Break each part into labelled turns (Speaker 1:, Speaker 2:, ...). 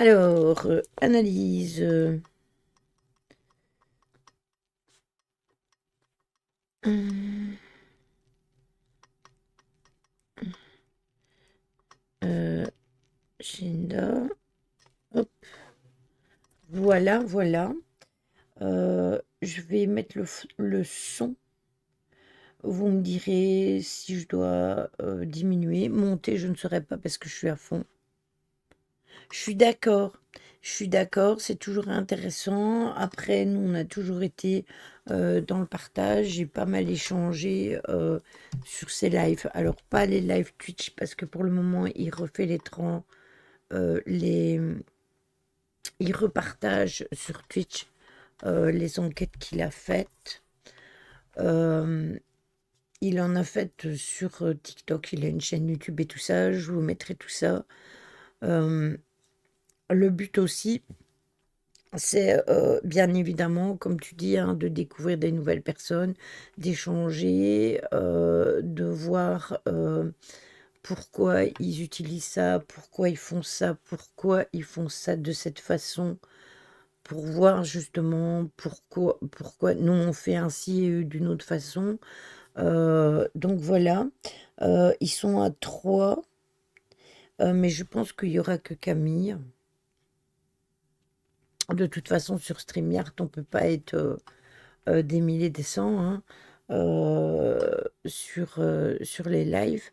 Speaker 1: Alors, analyse. Hum, Shinda. Hop. Voilà, voilà. Je vais mettre le son. Vous me direz si je dois diminuer. Monter, je ne saurais pas parce que je suis à fond. Je suis d'accord. Je suis d'accord, c'est toujours intéressant. Après, nous, on a toujours été dans le partage. J'ai pas mal échangé sur ces lives. Alors, pas les lives Twitch, parce que pour le moment, il refait les... il repartage sur Twitch les enquêtes qu'il a faites. Euh, il en a fait sur TikTok. Il a une chaîne YouTube et tout ça. Je vous mettrai tout ça. Euh, le but aussi, c'est bien évidemment, comme tu dis, hein, de découvrir des nouvelles personnes, d'échanger, de voir pourquoi ils utilisent ça, pourquoi ils font ça de cette façon, pour voir justement pourquoi nous on fait ainsi et eux d'une autre façon. Donc voilà. Ils sont à 3, mais je pense qu'il y aura que Camille. De toute façon, sur StreamYard, on peut pas être des milliers, des cents, hein, sur les lives.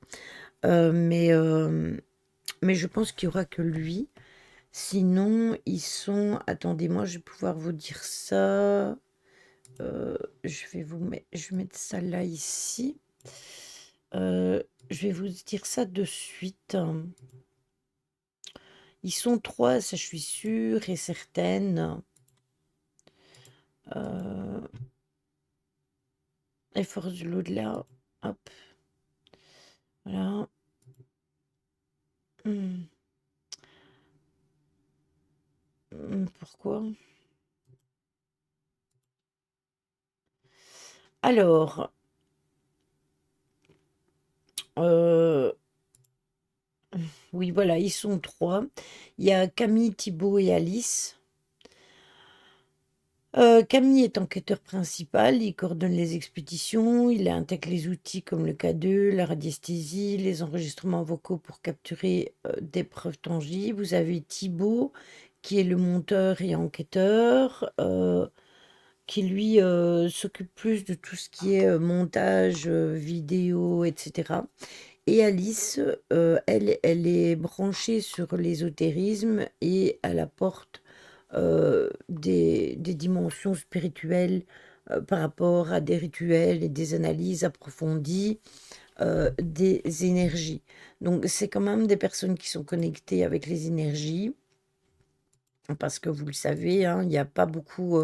Speaker 1: Euh, mais, euh, mais je pense qu'il y aura que lui. Sinon, ils sont... Attendez, moi, je vais pouvoir vous dire ça. Je vais mettre ça là, ici. Je vais vous dire ça de suite. Ils sont 3, ça je suis sûre et certaine. Euh, les forces de l'au-delà. Hop, voilà. Hmm. Pourquoi? Alors, euh, oui, voilà, ils sont 3. Il y a Camille, Thibaut et Alice. Camille est enquêteur principal, il coordonne les expéditions, il intègre les outils comme le K2, la radiesthésie, les enregistrements vocaux pour capturer des preuves tangibles. Vous avez Thibaut, qui est le monteur et enquêteur, qui lui s'occupe plus de tout ce qui est montage vidéo, etc. Et Alice, elle est branchée sur l'ésotérisme et elle apporte des dimensions spirituelles par rapport à des rituels et des analyses approfondies des énergies. Donc c'est quand même des personnes qui sont connectées avec les énergies, parce que vous le savez, hein, il n'y a pas beaucoup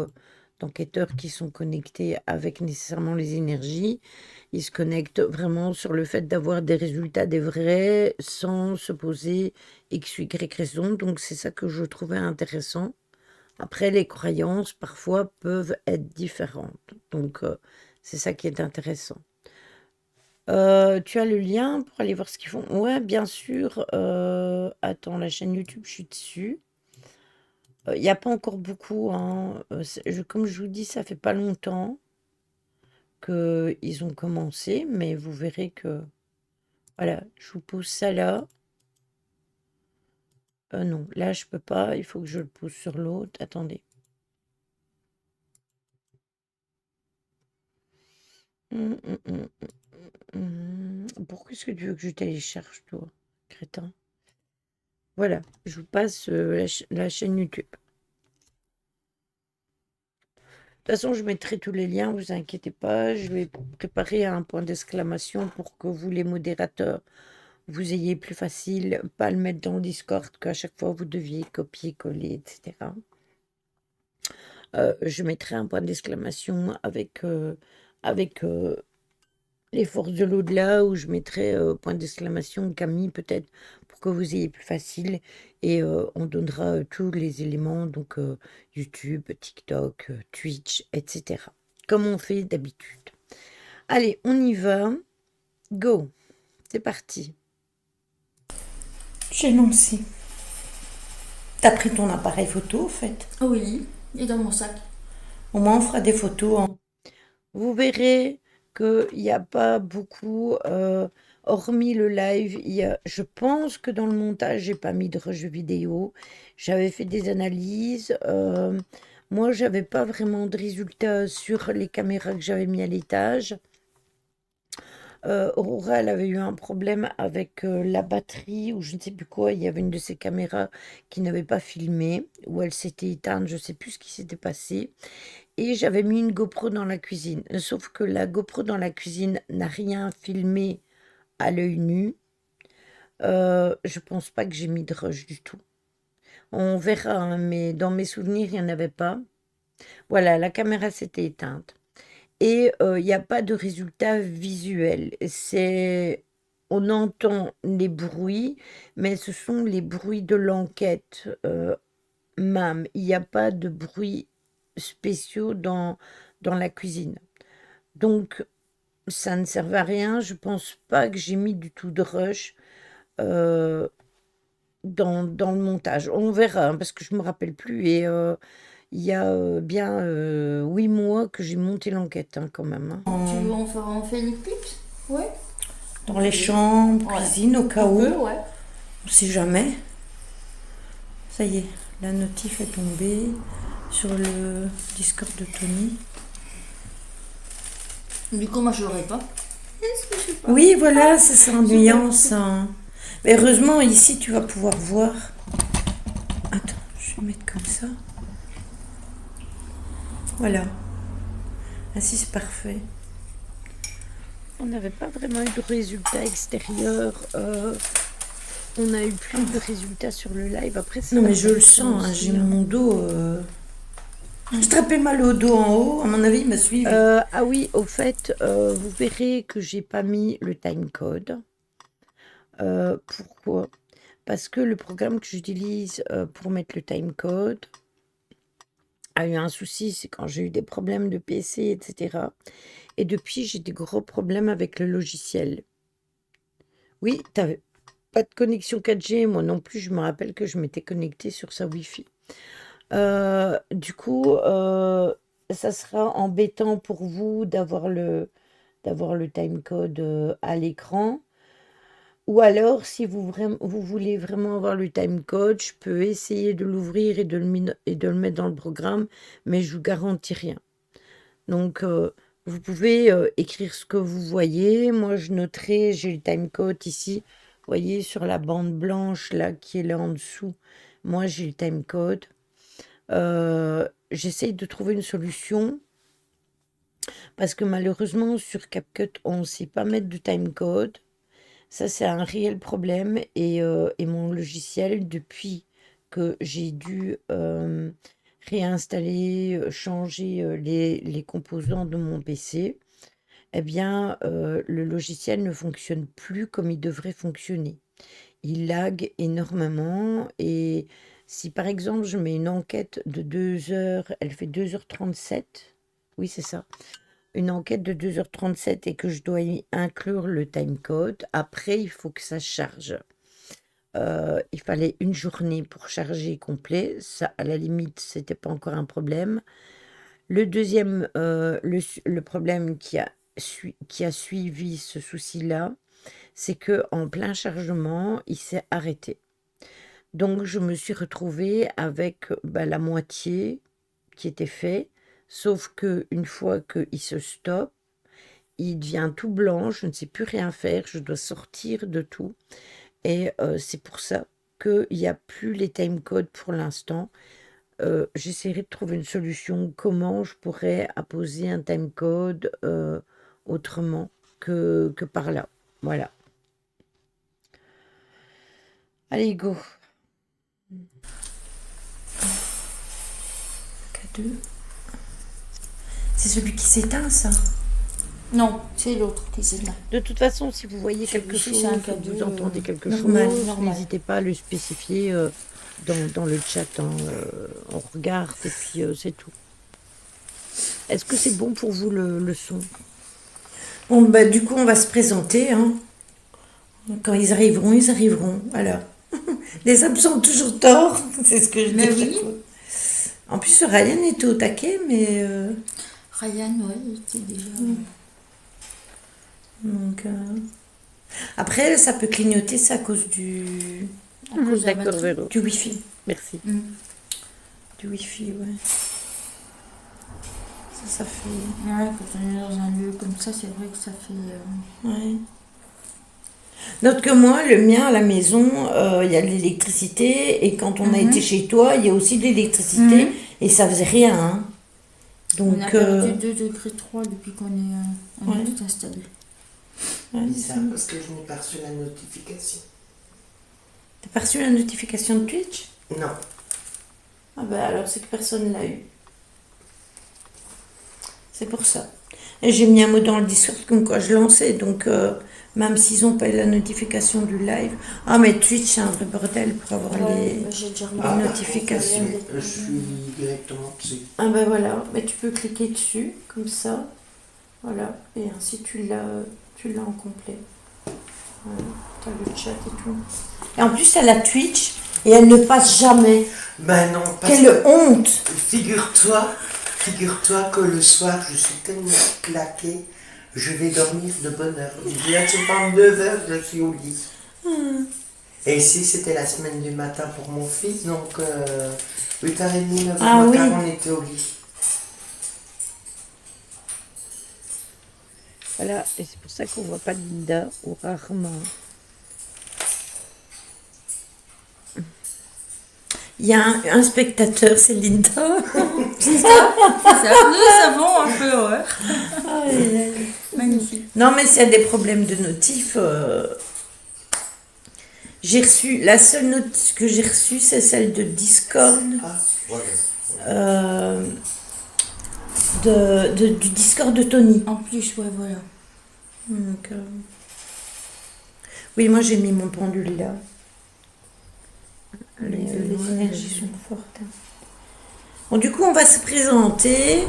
Speaker 1: d'enquêteurs qui sont connectés avec nécessairement les énergies. Ils se connectent vraiment sur le fait d'avoir des résultats, des vrais, sans se poser X, Y raison. Donc c'est ça que je trouvais intéressant. Après, les croyances, parfois, peuvent être différentes. Donc c'est ça qui est intéressant. Tu as le lien pour aller voir ce qu'ils font? Ouais, bien sûr. Attends, la chaîne YouTube, je suis dessus. Il n'y a pas encore beaucoup, hein. Comme je vous dis, ça fait pas longtemps qu'ils ont commencé, mais vous verrez que... Voilà, je vous pose ça là. Non, là, je peux pas. Il faut que je le pose sur l'autre. Attendez. Hum, hum, hum, Pourquoi est-ce que tu veux que je télécharge, toi, crétin? Voilà, je vous passe la chaîne YouTube. De toute façon, je mettrai tous les liens, vous inquiétez pas. Je vais préparer un point d'exclamation pour que vous, les modérateurs, vous ayez plus facile, pas le mettre dans le Discord, qu'à chaque fois vous deviez copier, coller, etc. Je mettrai un point d'exclamation avec les forces de l'au-delà, où je mettrai point d'exclamation Camille, peut-être, pour que vous ayez plus facile. Et on donnera tous les éléments, donc YouTube, TikTok, Twitch, etc. Comme on fait d'habitude. Allez, on y va. Go, c'est parti.
Speaker 2: J'ai lancé.
Speaker 1: T'as pris ton appareil photo, en fait.
Speaker 2: Oui, il est dans mon sac.
Speaker 1: Au moins, on fera des photos. Vous verrez qu'il n'y a pas beaucoup, hormis le live, je pense que dans le montage, j'ai pas mis de rejeux vidéo. J'avais fait des analyses. Moi, j'avais pas vraiment de résultats sur les caméras que j'avais mis à l'étage. Aurora, elle avait eu un problème avec la batterie ou je ne sais plus quoi. Il y avait une de ses caméras qui n'avait pas filmé ou elle s'était éteinte. Je ne sais plus ce qui s'était passé. Et j'avais mis une GoPro dans la cuisine. Sauf que la GoPro dans la cuisine n'a rien filmé à l'œil nu. Je pense pas que j'ai mis de rush du tout. On verra, hein, mais dans mes souvenirs, il n'y en avait pas. Voilà, la caméra s'était éteinte. Et il n'y a pas de résultat visuel. On entend les bruits, mais ce sont les bruits de l'enquête même. Il n'y a pas de bruits spéciaux dans la cuisine. Donc, ça ne servait à rien. Je pense pas que j'ai mis du tout de rush euh, dans le montage. On verra, hein, parce que je me rappelle plus. Et il y a bien 8 mois que j'ai monté l'enquête, hein, quand même, hein.
Speaker 2: Tu veux on fait une clip? Ouais.
Speaker 1: Dans les chambres,
Speaker 2: Ouais.
Speaker 1: cuisine, au cas
Speaker 2: Un
Speaker 1: où.
Speaker 2: peu, ouais.
Speaker 1: On sait jamais. Ça y est, la notif est tombée sur le Discord de Tony.
Speaker 2: Du coup, moi, je l'aurais pas.
Speaker 1: Oui, voilà, c'est ennuyant ça. Mais heureusement, ici, tu vas pouvoir voir. Attends, je vais mettre comme ça. Voilà. Ainsi, c'est parfait. On n'avait pas vraiment eu de résultats extérieurs. On a eu plus de résultats sur le live. Après, non, mais je le sens, hein, j'ai mon dos. Je tapais mal au dos en haut, à mon avis, il m'a suivi. Ah oui, au fait, vous verrez que j'ai pas mis le timecode. Pourquoi? Parce que le programme que j'utilise pour mettre le timecode a eu un souci, c'est quand j'ai eu des problèmes de PC, etc. Et depuis, j'ai des gros problèmes avec le logiciel. Oui, t'avais pas de connexion 4G, moi non plus, je me rappelle que je m'étais connectée sur sa Wi-Fi. Du coup, ça sera embêtant pour vous d'avoir le timecode à l'écran. Ou alors, si vous voulez vraiment avoir le timecode, je peux essayer de l'ouvrir et de le mettre dans le programme, mais je vous garantis rien. Donc, vous pouvez écrire ce que vous voyez. Moi, je noterai, j'ai le timecode ici. Vous voyez, sur la bande blanche, là, qui est là en dessous. Moi, j'ai le timecode. J'essaye de trouver une solution parce que malheureusement, sur CapCut, on ne sait pas mettre de timecode. Ça, c'est un réel problème. Et mon logiciel, depuis que j'ai dû réinstaller, changer les composants de mon PC, eh bien, le logiciel ne fonctionne plus comme il devrait fonctionner. Il lag énormément et si par exemple je mets une enquête de 2 heures, elle fait 2h37, oui c'est ça, une enquête de 2h37 et que je dois y inclure le timecode, après il faut que ça charge. Il fallait une journée pour charger complet, ça à la limite c'était pas encore un problème. Le deuxième, le problème qui a suivi ce souci-là, c'est que en plein chargement, il s'est arrêté. Donc je me suis retrouvée avec la moitié qui était fait, sauf que une fois qu'il se stoppe, il devient tout blanc, je ne sais plus rien faire, je dois sortir de tout. Et c'est pour ça qu'il n'y a plus les timecodes pour l'instant. J'essaierai de trouver une solution, comment je pourrais apposer un timecode autrement que par là. Voilà. Allez, go. K2. C'est celui qui s'éteint, ça?
Speaker 2: Non, c'est l'autre qui s'est là.
Speaker 1: De toute façon, si vous voyez quelque
Speaker 2: Celui-ci,
Speaker 1: chose,
Speaker 2: c'est un
Speaker 1: vous
Speaker 2: K2,
Speaker 1: entendez quelque
Speaker 2: normal,
Speaker 1: chose,
Speaker 2: normal.
Speaker 1: n'hésitez pas à le spécifier dans le chat, hein, on regarde et puis c'est tout. Est-ce que c'est bon pour vous le son? Bon, bah, du coup, on va se présenter, hein. Quand ils arriveront, ils arriveront. Voilà. Les âmes sont toujours tort, c'est ce que je dis
Speaker 2: Mais
Speaker 1: à chaque
Speaker 2: oui.
Speaker 1: fois. En plus, Ryan était au taquet, mais...
Speaker 2: Ryan, ouais, il était déjà.
Speaker 1: donc, après, ça peut clignoter, c'est à cause
Speaker 2: À cause de la
Speaker 3: D'accord,
Speaker 2: batterie.
Speaker 3: Véro.
Speaker 1: du Wi-Fi.
Speaker 3: Merci.
Speaker 1: Du Wi-Fi, ouais. Ça fait...
Speaker 2: Ouais, quand on est dans un lieu comme ça, c'est vrai que ça fait.
Speaker 1: Ouais. D'autre que moi, le mien à la maison, il y a de l'électricité, et quand on a été chez toi, il y a aussi de l'électricité, et ça faisait rien, hein. Donc,
Speaker 2: On a perdu 2 degrés 3 depuis qu'on est,
Speaker 1: Ouais.
Speaker 2: tout installé.
Speaker 1: ouais,
Speaker 4: Bizarre parce que je n'ai pas reçu la notification.
Speaker 1: T'as pas reçu la notification de Twitch?
Speaker 4: Non.
Speaker 1: Ah bah alors c'est que personne l'a eu. C'est pour ça. Et j'ai mis un mot dans le Discord comme quoi je lançais, donc même s'ils n'ont pas eu la notification du live. Ah mais Twitch c'est un vrai bordel pour avoir les...
Speaker 2: J'ai déjà
Speaker 1: Ah,
Speaker 2: remarqué.
Speaker 1: notification.
Speaker 4: Je suis directement dessus.
Speaker 1: Ah ben voilà, mais tu peux cliquer dessus, comme ça. Voilà, et ainsi tu l'as en complet. Voilà, t'as le chat et tout. Et en plus elle a Twitch, et elle ne passe jamais.
Speaker 4: Ben non, parce
Speaker 1: Quelle
Speaker 4: que
Speaker 1: honte!
Speaker 4: figure-toi que le soir, je suis tellement claquée, je vais dormir de bonne heure. Bien souvent 9 heures, je suis au lit. Et ici, c'était la semaine du matin pour mon fils, donc 8h30, 9h,
Speaker 1: Ah oui.
Speaker 4: on était au lit.
Speaker 3: Voilà, et c'est pour ça qu'on voit pas Linda, ou rarement.
Speaker 1: Il y a un spectateur, c'est Linda.
Speaker 2: C'est ça, nous avons un peu horreur. Magnifique.
Speaker 1: Non, mais s'il y a des problèmes de notif, j'ai reçu, la seule note que j'ai reçue, c'est celle de Discord,
Speaker 4: Ah, voilà.
Speaker 1: du Discord de Tony.
Speaker 2: En plus, ouais, voilà.
Speaker 1: Donc, oui, moi j'ai mis mon pendule là. Les énergies sont fortes. Bon, du coup, on va se présenter.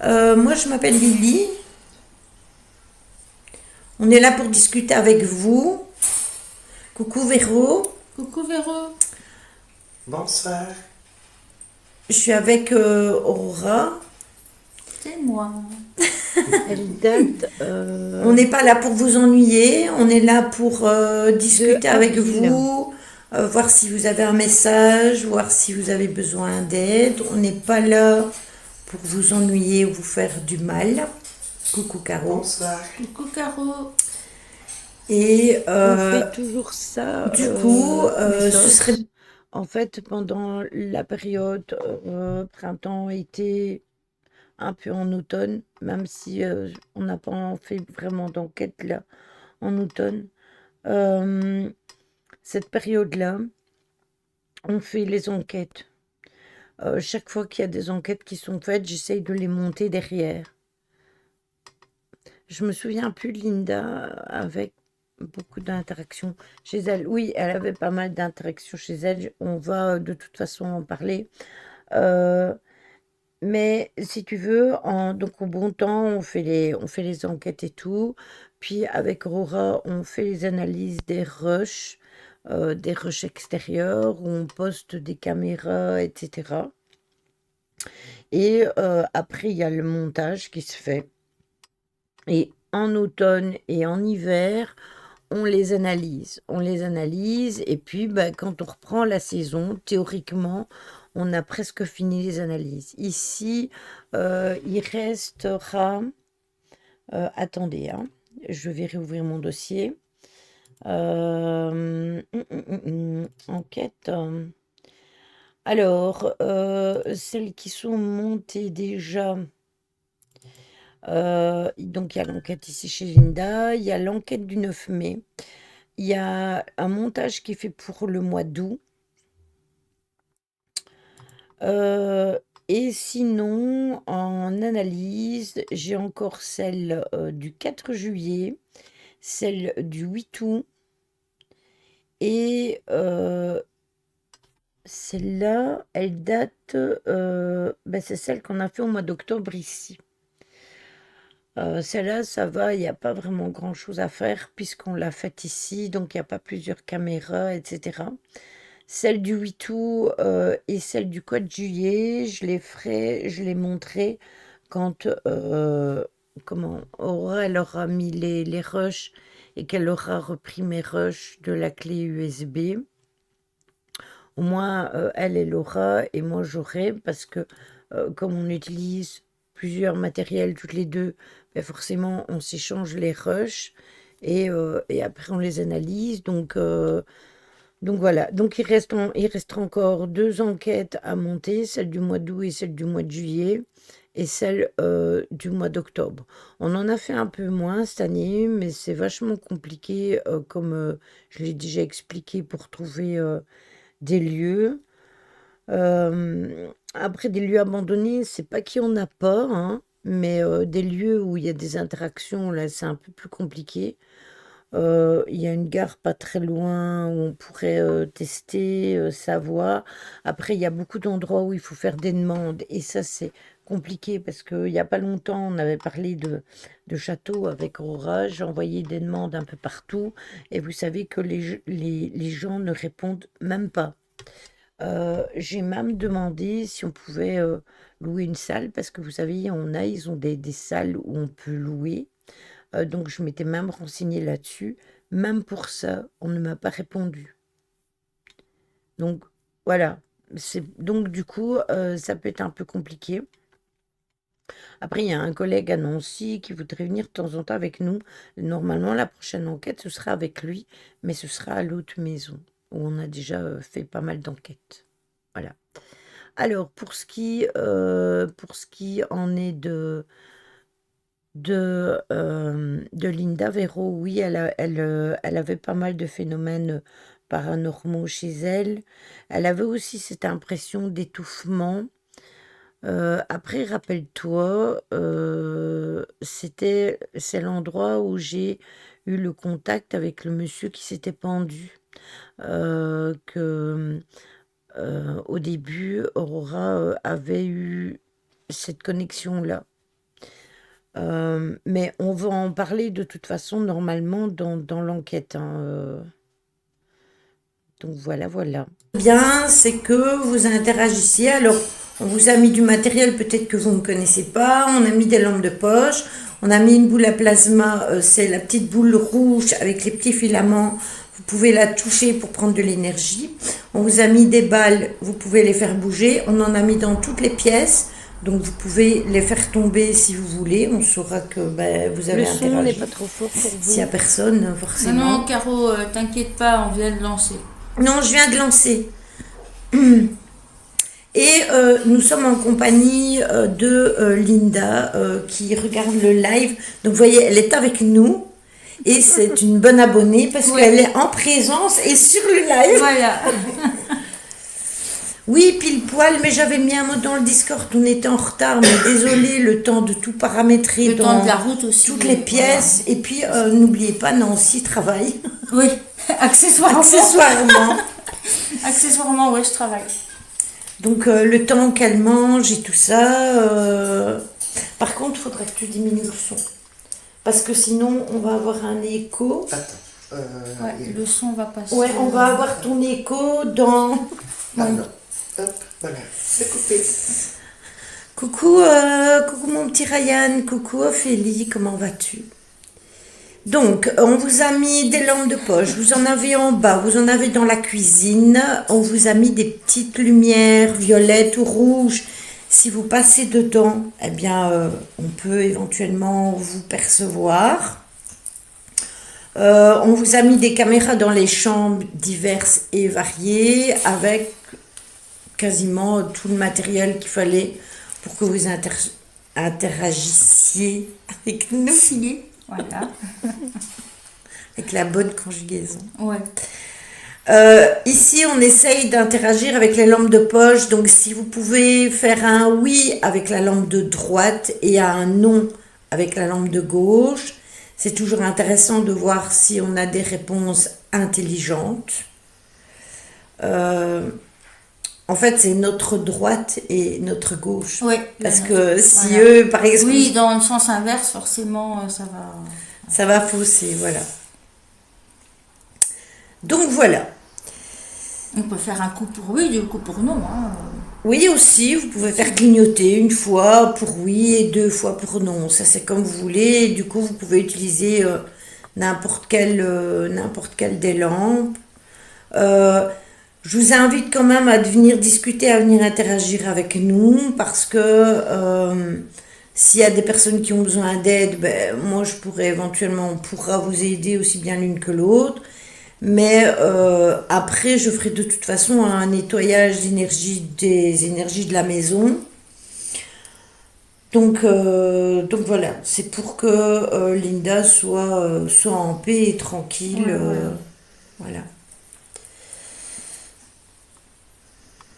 Speaker 1: Moi, je m'appelle Lily. On est là pour discuter avec vous. Coucou Véro.
Speaker 2: Coucou Véro.
Speaker 4: Bonsoir.
Speaker 1: Je suis avec Aurora.
Speaker 2: C'est moi.
Speaker 3: Elle date.
Speaker 1: On n'est pas là pour vous ennuyer, on est là pour discuter avec
Speaker 3: avril.
Speaker 1: vous, voir si vous avez un message, voir si vous avez besoin d'aide. On n'est pas là pour vous ennuyer ou vous faire du mal. Coucou Caro.
Speaker 4: Bonsoir.
Speaker 2: Coucou Caro.
Speaker 1: Et
Speaker 3: On fait toujours ça.
Speaker 1: du coup,
Speaker 3: méthode.
Speaker 1: ce serait...
Speaker 3: En fait, pendant la période printemps-été, un peu en automne, même si on n'a pas fait vraiment d'enquête là en automne, cette période-là, on fait les enquêtes. Chaque fois qu'il y a des enquêtes qui sont faites, j'essaye de les monter derrière. Je me souviens plus de Linda avec beaucoup d'interactions chez elle. Oui, elle avait pas mal d'interactions chez elle. On va de toute façon en parler. Mais si tu veux, donc au bon temps, on fait les enquêtes et tout. Puis avec Aurora, on fait les analyses des rushs extérieurs, où on poste des caméras, etc. Et après, il y a le montage qui se fait. Et en automne et en hiver, on les analyse. On les analyse et puis bah, quand on reprend la saison, théoriquement, on a presque fini les analyses. Ici, il restera... attendez, hein, je vais réouvrir mon dossier. Enquête. Alors, celles qui sont montées déjà... donc il y a l'enquête ici chez Linda, il y a l'enquête du 9 mai, il y a un montage qui est fait pour le mois d'août. Et sinon, en analyse, j'ai encore celle du 4 juillet, celle du 8 août, et celle-là, elle date, c'est celle qu'on a fait au mois d'octobre ici.
Speaker 1: Celle-là, ça va, il n'y a pas vraiment grand-chose à faire puisqu'on l'a faite ici, donc il n'y a pas plusieurs caméras, etc. Celle du 8 août et celle du 4 juillet, je les montrerai quand Aura, elle aura mis les rushs et qu'elle aura repris mes rushs de la clé USB. Au moins, elle aura et moi j'aurai parce que comme on utilise plusieurs matériels toutes les deux, ben forcément on s'échange les rushs et après on les analyse. Donc voilà, donc il restera encore 2 enquêtes à monter, celle du mois d'août et celle du mois de juillet, et celle du mois d'octobre. On en a fait un peu moins cette année, mais c'est vachement compliqué, comme je l'ai déjà expliqué, pour trouver des lieux. Après, des lieux abandonnés, c'est pas qu'il y en a pas, hein, mais des lieux où il y a des interactions, là, c'est un peu plus compliqué. Il y a une gare pas très loin où on pourrait tester, savoir. Après, il y a beaucoup d'endroits où il faut faire des demandes. Et ça, c'est compliqué parce qu'il n'y a pas longtemps, on avait parlé de château avec Aurora. J'ai envoyé des demandes un peu partout. Et vous savez que les gens ne répondent même pas. J'ai même demandé si on pouvait louer une salle parce que vous savez, ils ont des salles où on peut louer. Donc je m'étais même renseignée là-dessus. Même pour ça, on ne m'a pas répondu. Donc voilà. Donc du coup, ça peut être un peu compliqué. Après, il y a un collègue à Nancy qui voudrait venir de temps en temps avec nous. Normalement, la prochaine enquête, ce sera avec lui, mais ce sera à l'autre maison, où on a déjà fait pas mal d'enquêtes. Voilà. Alors, pour ce qui en est de Linda Véro, oui, elle avait pas mal de phénomènes paranormaux chez elle. Elle avait aussi cette impression d'étouffement. Après, rappelle-toi, c'est l'endroit où j'ai eu le contact avec le monsieur qui s'était pendu. Au début, Aurora avait eu cette connexion-là. Mais on va en parler de toute façon normalement dans l'enquête, hein. Donc voilà, voilà. Bien, c'est que vous interagissiez. Alors, on vous a mis du matériel peut-être que vous ne connaissez pas. On a mis des lampes de poche. On a mis une boule à plasma. C'est la petite boule rouge avec les petits filaments. Vous pouvez la toucher pour prendre de l'énergie. On vous a mis des balles. Vous pouvez les faire bouger. On en a mis dans toutes les pièces. Donc vous pouvez les faire tomber si vous voulez. On saura que vous avez interagi. Le son n'est pas trop fort pour vous. S'il n'y a personne, forcément.
Speaker 2: Non, Caro, t'inquiète pas, on vient de lancer.
Speaker 1: Non, je viens de lancer. Et nous sommes en compagnie de Linda qui regarde le live. Donc vous voyez, elle est avec nous. Et c'est une bonne abonnée parce qu'elle est en présence et sur le live.
Speaker 2: Voilà.
Speaker 1: Oui, pile poil, mais j'avais mis un mot dans le Discord, on était en retard, mais désolé, le temps de tout paramétrer
Speaker 2: le temps de la route aussi,
Speaker 1: toutes les pièces. Voilà. Et puis, n'oubliez pas, Nancy travaille.
Speaker 2: Oui, accessoirement. Accessoirement, oui, je travaille.
Speaker 1: Donc, le temps qu'elle mange et tout ça. Par contre, il faudrait que tu diminues le son. Parce que sinon, on va avoir un écho.
Speaker 2: Attends. Le son va passer.
Speaker 1: Ouais, on va avoir ton écho dans...
Speaker 4: Pardon. Hop, voilà, c'est coupé.
Speaker 1: Coucou mon petit Ryan, coucou Ophélie, comment vas-tu? Donc, on vous a mis des lampes de poche, vous en avez en bas, vous en avez dans la cuisine, on vous a mis des petites lumières violettes ou rouges. Si vous passez dedans, eh bien, on peut éventuellement vous percevoir. On vous a mis des caméras dans les chambres diverses et variées avec quasiment tout le matériel qu'il fallait pour que vous interagissiez avec nous.
Speaker 2: Voilà.
Speaker 1: Avec la bonne conjugaison.
Speaker 2: Ouais.
Speaker 1: Ici, on essaye d'interagir avec les lampes de poche. Donc, si vous pouvez faire un oui avec la lampe de droite et un non avec la lampe de gauche, c'est toujours intéressant de voir si on a des réponses intelligentes. En fait, c'est notre droite et notre gauche.
Speaker 2: Oui.
Speaker 1: Parce que si
Speaker 2: Voilà.
Speaker 1: eux, par exemple,
Speaker 2: Oui, dans le sens inverse, forcément, ça va.
Speaker 1: ça va fausser, voilà. Donc voilà.
Speaker 2: On peut faire un coup pour oui, du coup pour non. Hein.
Speaker 1: Oui, aussi, vous pouvez faire clignoter une fois pour oui et 2 fois pour non. Ça, c'est comme vous voulez. Et du coup, vous pouvez utiliser n'importe quelle des lampes. Euh, je vous invite quand même à venir discuter, à venir interagir avec nous parce que s'il y a des personnes qui ont besoin d'aide, ben, moi, je pourrais éventuellement, on pourra vous aider aussi bien l'une que l'autre. Mais après, je ferai de toute façon un nettoyage des énergies de la maison. Donc voilà, c'est pour que Linda soit en paix et tranquille.
Speaker 2: Ouais, voilà.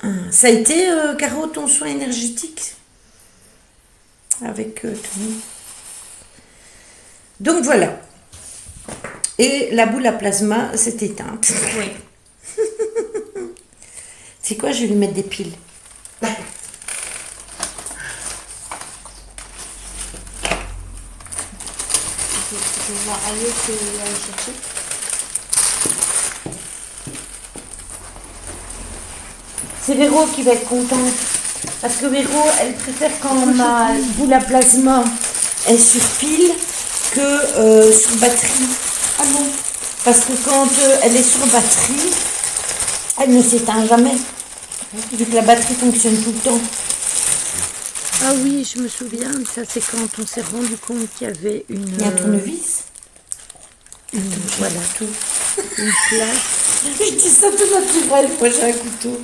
Speaker 1: Voilà. Ça a été, Caro, ton soin énergétique avec Tony. Donc voilà. Et la boule à plasma s'est éteinte.
Speaker 2: Oui.
Speaker 1: C'est quoi, je vais lui mettre des piles.
Speaker 2: Je vais voir aller chercher.
Speaker 1: C'est Véro qui va être contente. Parce que Véro, elle préfère quand ma boule à plasma est sur pile que sur batterie.
Speaker 2: Ah bon?
Speaker 1: Parce que quand elle est sur batterie, elle ne s'éteint jamais. Vu que la batterie fonctionne tout le temps.
Speaker 3: Ah oui, je me souviens, ça c'est quand on s'est rendu compte qu'il y avait une...
Speaker 1: Il y a un tournevis.
Speaker 3: Voilà,
Speaker 1: Tout.
Speaker 3: une place.
Speaker 1: Je dis ça tout naturel, moi j'ai un couteau.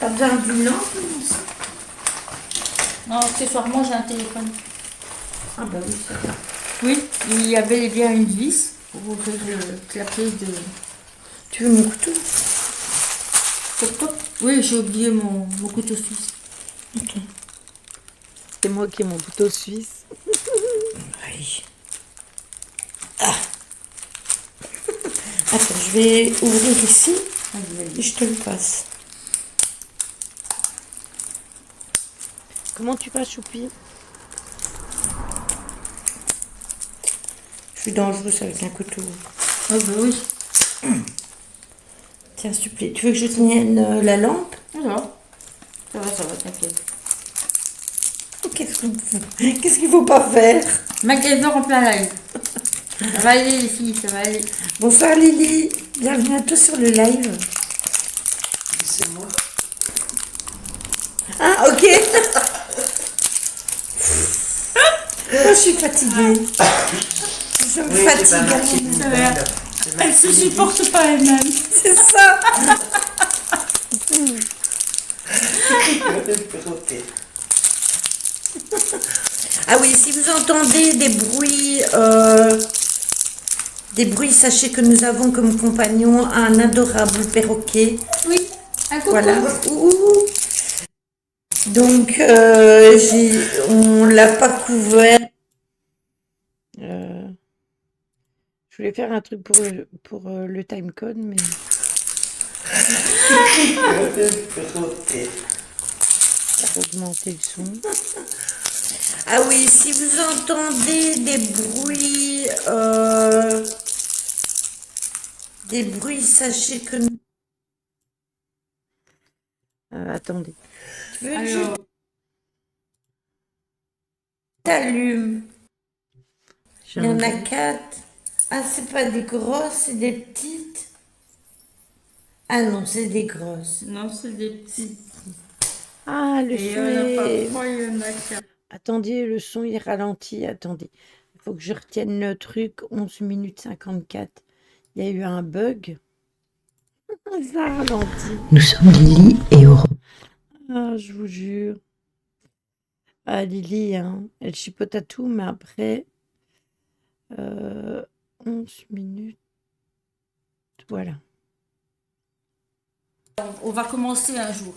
Speaker 1: T'as besoin d'une lampe aussi?
Speaker 2: Non, accessoirement, j'ai un téléphone.
Speaker 1: Ah bah oui, ça va.
Speaker 2: Oui, il y avait bien une vis pour ouvrir le clapet de.
Speaker 1: Tu veux mon couteau?
Speaker 2: Pourquoi? Oui, j'ai oublié mon couteau suisse.
Speaker 3: C'est moi qui ai mon couteau suisse.
Speaker 1: Oui. Ah. Attends, je vais ouvrir ici et je te le passe.
Speaker 3: Comment tu vas, Choupi?
Speaker 1: Je suis dangereuse avec un couteau.
Speaker 2: Ah bah oui.
Speaker 1: Tiens, s'il te plaît, tu veux que je tienne la lampe?
Speaker 2: Alors, ça va, t'inquiète.
Speaker 1: Qu'est-ce qu'il faut pas faire?
Speaker 2: Magasin en plein live. Ça va aller les filles, ça va aller.
Speaker 1: Bonsoir Lily, bienvenue à tous sur le live.
Speaker 4: C'est moi.
Speaker 1: Ah, ok. Je suis fatiguée. Je me
Speaker 4: Oui, c'est pas
Speaker 1: fatigue.
Speaker 4: mal, c'est une
Speaker 2: Ça
Speaker 4: belle.
Speaker 2: va.
Speaker 4: C'est
Speaker 2: Elle se
Speaker 4: magnifique.
Speaker 2: supporte pas elle-même.
Speaker 1: C'est ça.
Speaker 4: Ok.
Speaker 1: Ah oui, si vous entendez des bruits, sachez que nous avons comme compagnon un adorable perroquet.
Speaker 2: Oui, un coucou.
Speaker 1: Voilà. Ouh. Donc, on l'a pas couvert.
Speaker 3: Je voulais faire un truc pour le timecode, mais
Speaker 4: Perroquet.
Speaker 3: pour augmenter le son.
Speaker 1: Ah oui, si vous entendez des bruits, sachez que nous...
Speaker 3: Attendez.
Speaker 1: Tu veux que
Speaker 2: Alors,
Speaker 1: je t'allume?
Speaker 3: J'ai
Speaker 1: Il y en a
Speaker 3: un-
Speaker 1: 4. Ah, c'est pas des grosses, c'est des petites. Ah non, c'est des grosses.
Speaker 2: non, c'est des petits.
Speaker 3: Ah, le
Speaker 2: Et il y
Speaker 3: son
Speaker 2: en a pas
Speaker 3: est...
Speaker 2: 3, il y en a 4.
Speaker 3: Attendez, le son est ralenti. Attendez. Il faut que je retienne le truc. 11 minutes 54. Il y a eu un bug. Ça ralentit.
Speaker 1: Nous sommes Lily et Aurore.
Speaker 3: Ah, je vous jure. Ah, Lily, hein, elle chipote à tout, mais après, 11 minutes. Voilà.
Speaker 2: On va commencer un jour.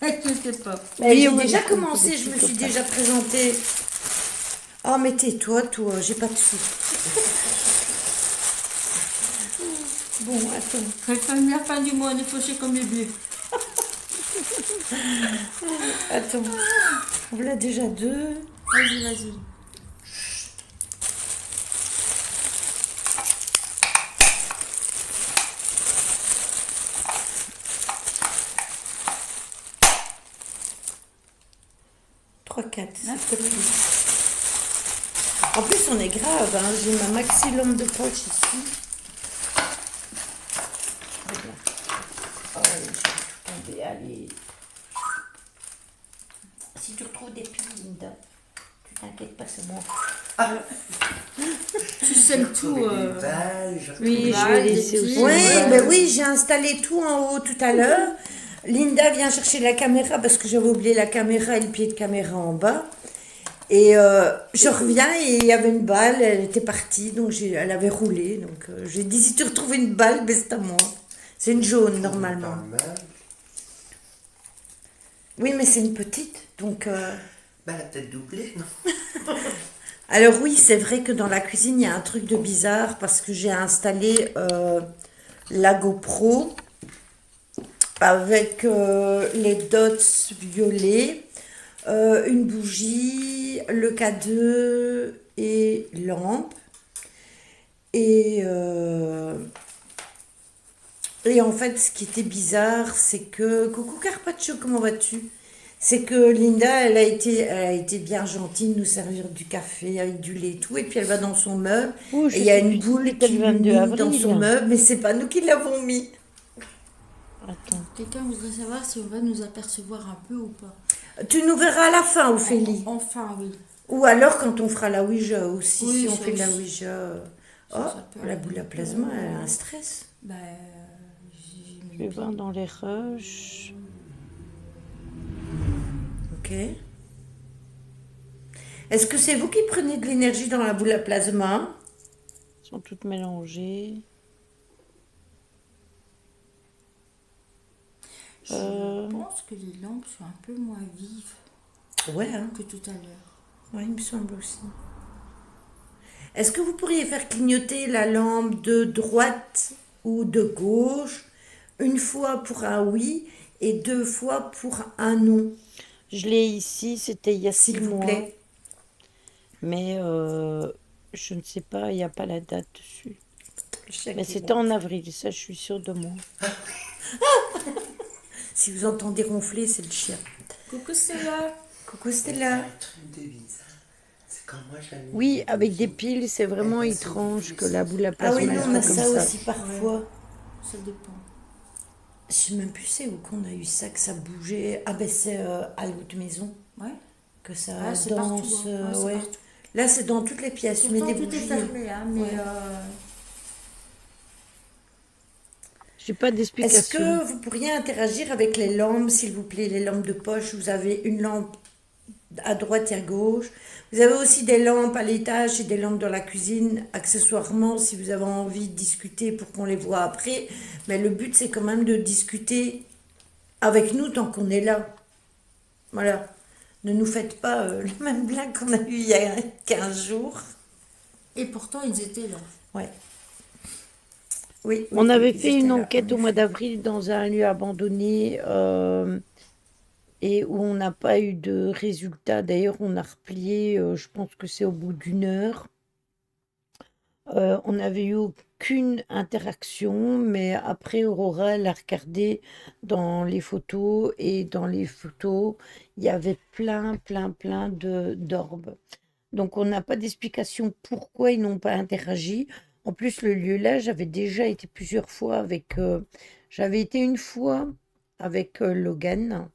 Speaker 2: Inquiétez pas.
Speaker 1: Oui, j'ai
Speaker 3: oui,
Speaker 1: déjà
Speaker 3: oui,
Speaker 1: commencé,
Speaker 3: oui,
Speaker 1: je me
Speaker 3: oui,
Speaker 1: suis
Speaker 3: oui.
Speaker 1: déjà présentée. Oh, mais tais-toi, toi, j'ai pas de sous. Bon, attends.
Speaker 2: Quand la fin du mois, on est fauché comme les bleus.
Speaker 1: Attends. Voilà déjà 2.
Speaker 2: Vas-y, vas-y.
Speaker 1: Trois, 4,
Speaker 2: Hein?
Speaker 1: s'il te plaît. En plus, on est grave, hein. J'ai ma maxi lampe de poche ici. Regarde. Oh, je suis tombée, allez. Si tu retrouves des piles, Linda, tu t'inquiètes pas, c'est moi.
Speaker 2: Tu sèmes tout.
Speaker 4: Des balles, je
Speaker 1: Oui,
Speaker 2: Des
Speaker 1: je
Speaker 2: balles,
Speaker 1: vais
Speaker 2: des
Speaker 1: laisser aussi.
Speaker 2: piles.
Speaker 1: Oui,
Speaker 2: Ouais.
Speaker 1: ben oui, j'ai installé tout en haut tout à l'heure. Linda vient chercher la caméra parce que j'avais oublié la caméra et le pied de caméra en bas. Et je reviens et il y avait une balle, elle était partie, donc elle avait roulé. Donc j'ai dit si tu retrouves une balle, ben c'est à moi. C'est une jaune normalement. Oui, mais c'est une petite, donc.
Speaker 4: Bah, elle a peut-être doublé, non?
Speaker 1: Alors oui, c'est vrai que dans la cuisine, il y a un truc de bizarre parce que j'ai installé la GoPro avec les dots violets, une bougie, le K2 et lampe. Et en fait, ce qui était bizarre, c'est que... Coucou Carpaccio, comment vas-tu? C'est que Linda, elle a été bien gentille de nous servir du café avec du lait et tout. Et puis elle va dans son meuble.
Speaker 3: Oh,
Speaker 1: Et
Speaker 3: je
Speaker 1: il y a
Speaker 3: sais
Speaker 1: une
Speaker 3: plus si
Speaker 1: boule
Speaker 3: c'était
Speaker 1: qui
Speaker 3: le
Speaker 1: lui
Speaker 3: 22
Speaker 1: met dans
Speaker 3: avril.
Speaker 1: son meuble, mais c'est pas nous qui l'avons mis.
Speaker 3: Attends.
Speaker 2: Quelqu'un voudrait savoir si on va nous apercevoir un peu ou pas.
Speaker 1: Tu nous verras à la fin, Ophélie.
Speaker 2: Enfin, oui.
Speaker 1: Ou alors quand on fera la Ouija aussi,
Speaker 2: Oui,
Speaker 1: si on
Speaker 2: ça
Speaker 1: fait de la
Speaker 2: aussi.
Speaker 1: Ouija.
Speaker 2: Ça peut
Speaker 1: La
Speaker 2: aller.
Speaker 1: boule à plasma, elle a un stress.
Speaker 2: Bah,
Speaker 3: Je vais voir dans les rushs.
Speaker 1: Ok. Est-ce que c'est vous qui prenez de l'énergie dans la boule à plasma?
Speaker 3: Elles sont toutes mélangées.
Speaker 2: je pense que les lampes sont un peu moins vives
Speaker 1: Ouais, hein.
Speaker 2: que tout à l'heure.
Speaker 1: Ouais, il me semble aussi. Est-ce que vous pourriez faire clignoter la lampe de droite ou de gauche, une fois pour un oui et 2 fois pour un non,
Speaker 3: Je l'ai ici, c'était il y a 6
Speaker 1: s'il vous
Speaker 3: mois.
Speaker 1: plaît?
Speaker 3: Mais je ne sais pas, il n'y a pas la date dessus.
Speaker 1: Le chien
Speaker 3: Mais
Speaker 1: qui
Speaker 3: c'était
Speaker 1: ronfle.
Speaker 3: en avril, ça je suis sûre de moi.
Speaker 1: Si vous entendez ronfler, c'est le chien.
Speaker 2: Coucou, c'est là.
Speaker 1: Coucou Stella.
Speaker 4: Un truc de bizarre. C'est quand moi j'avais.
Speaker 3: Oui, avec des piles, c'est vraiment étrange que la boule à
Speaker 1: Ah
Speaker 3: plasma
Speaker 1: oui, nous on a
Speaker 3: soit comme
Speaker 1: ça
Speaker 3: ça.
Speaker 1: aussi parfois.
Speaker 2: Ça dépend.
Speaker 1: Je sais même plus c'est où qu'on a eu ça, que ça bougeait. Ah ben c'est à l'autre maison
Speaker 2: Ouais.
Speaker 1: que ça
Speaker 2: Ah, c'est partout,
Speaker 1: danse.
Speaker 2: hein. Ouais, c'est
Speaker 1: Ouais.
Speaker 2: partout.
Speaker 1: Là c'est dans toutes les pièces. Tu mets
Speaker 2: Pourtant,
Speaker 1: des
Speaker 2: tout
Speaker 1: bougies.
Speaker 2: est fermé, hein, mais
Speaker 1: Ouais.
Speaker 3: J'ai pas
Speaker 1: Est-ce
Speaker 3: d'explication.
Speaker 1: que vous pourriez interagir avec les lampes, s'il vous plaît, les lampes de poche? Vous avez une lampe à droite et à gauche. Vous avez aussi des lampes à l'étage et des lampes dans la cuisine, accessoirement, si vous avez envie de discuter pour qu'on les voit après. Mais le but, c'est quand même de discuter avec nous tant qu'on est là. Voilà. Ne nous faites pas le même blague qu'on a eu il y a 15 jours.
Speaker 2: et pourtant, ils étaient là.
Speaker 1: Ouais. Oui, oui,
Speaker 3: On
Speaker 1: oui,
Speaker 3: avait
Speaker 1: ils
Speaker 3: fait
Speaker 1: étaient
Speaker 3: une
Speaker 1: là,
Speaker 3: enquête
Speaker 1: en
Speaker 3: au mois
Speaker 1: effet.
Speaker 3: d'avril dans un lieu abandonné et où on n'a pas eu de résultat. D'ailleurs, on a replié, je pense que c'est au bout d'une heure. On n'avait eu aucune interaction, mais après, Aurora, elle a regardé dans les photos et dans les photos, il y avait plein d'orbes. Donc, on n'a pas d'explication pourquoi ils n'ont pas interagi. En plus, le lieu là, j'avais déjà été plusieurs fois avec. J'avais été une fois avec Logan.